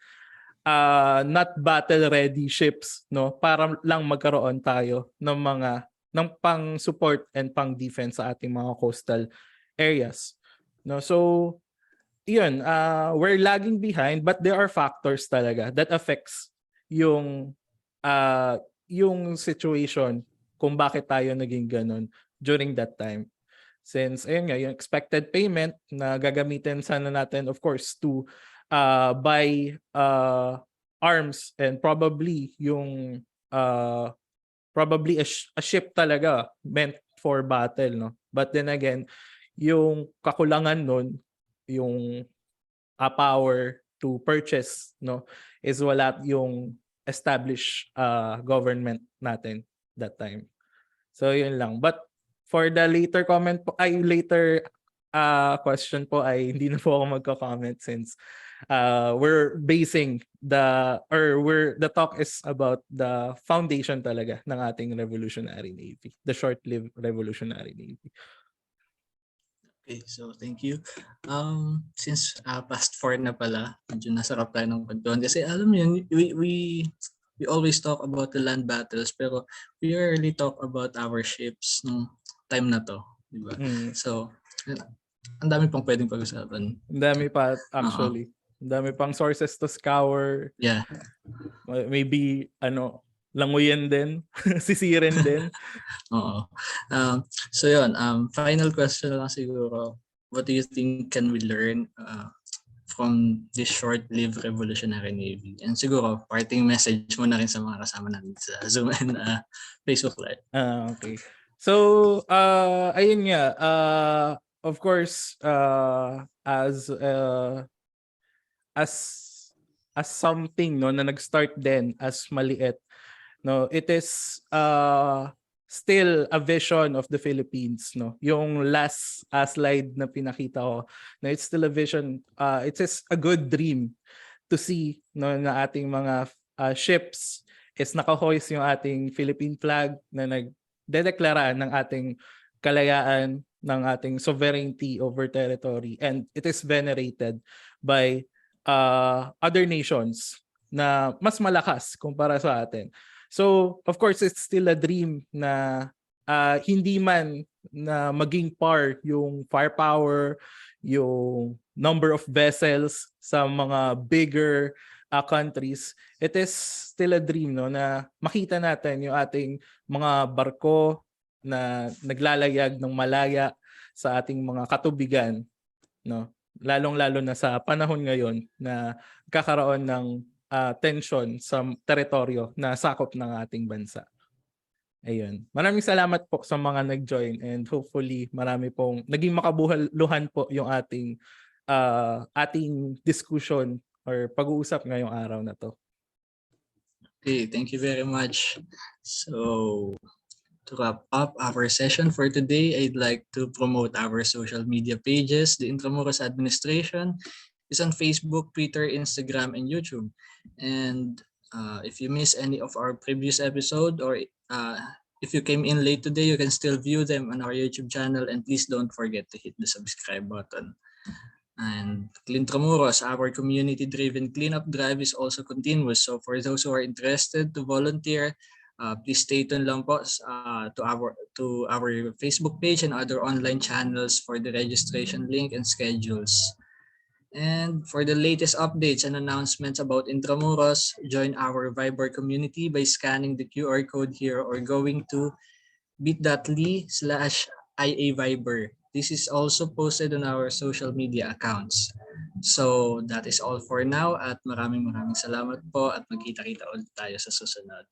S2: not battle ready ships, no, para lang magkaroon tayo ng pang-support and pang-defense sa ating mga coastal areas, no. So yun, we're lagging behind, but there are factors talaga that affects yung situation kung bakit tayo naging ganun during that time. Since ayun nga, yung expected payment na gagamitin sana natin, of course, to buy arms, and probably yung probably a ship talaga meant for battle, no. But then again, yung kakulangan nun, yung power, to purchase, no, is wala yung established government natin that time. So yun lang. But for the later comment po, ay later question po, ay hindi na po ako magko-comment since we're basing the talk is about the foundation talaga ng ating Revolutionary Navy, the short-lived Revolutionary Navy.
S1: Okay, so thank you. Since past 4 na pala, medyo nasarap tayo ng kwentuhan. Kasi alam mo yun, we always talk about the land battles, pero we rarely talk about our ships nung time na to. Diba? So, ang dami pang pwedeng pag-usapan.
S2: Ang dami pa actually. Ang dami pang sources to scour.
S1: Yeah.
S2: Maybe, languyan din. Sisirin din.
S1: Oo. So yun, final question lang siguro. What do you think can we learn from this short-lived Revolutionary Navy? And siguro, parting message mo na rin sa mga kasama natin sa Zoom and Facebook Live.
S2: Okay. So, ayun nga. Of course, as something, no, na nag-start din as maliit, no, it is still a vision of the Philippines, no. Yung last slide na pinakita ko, na it's still a vision, it is a good dream to see, no, na ating mga ships is naka-hoist yung ating Philippine flag na nagdedeklara ng ating kalayaan, ng ating sovereignty over territory, and it is venerated by other nations na mas malakas kumpara sa atin. So, of course, it's still a dream na hindi man na maging par yung firepower, yung number of vessels sa mga bigger countries. It is still a dream, no, na makita natin yung ating mga barko na naglalayag ng malaya sa ating mga katubigan, no. Lalong-lalo na sa panahon ngayon na kakaroon ng tension sa teritoryo na sakop ng ating bansa. Ayun. Maraming salamat po sa mga nag-join, and hopefully marami pong naging makabuluhan po yung ating discussion or pag-uusap ngayong araw na to.
S1: Okay, thank you very much. So, to wrap up our session for today, I'd like to promote our social media pages. The Intramuros Administration is on Facebook, Twitter, Instagram, and YouTube. And if you miss any of our previous episode, or if you came in late today, you can still view them on our YouTube channel. And please don't forget to hit the subscribe button. And Intramuros, our community-driven cleanup drive is also continuous. So for those who are interested to volunteer, please stay tuned lang po to our Facebook page and other online channels for the registration link and schedules. And for the latest updates and announcements about Intramuros, join our Viber community by scanning the QR code here or going to bit.ly/IAViber. This is also posted on our social media accounts. So that is all for now, at maraming salamat po, at magkita-kita ulit tayo sa susunod.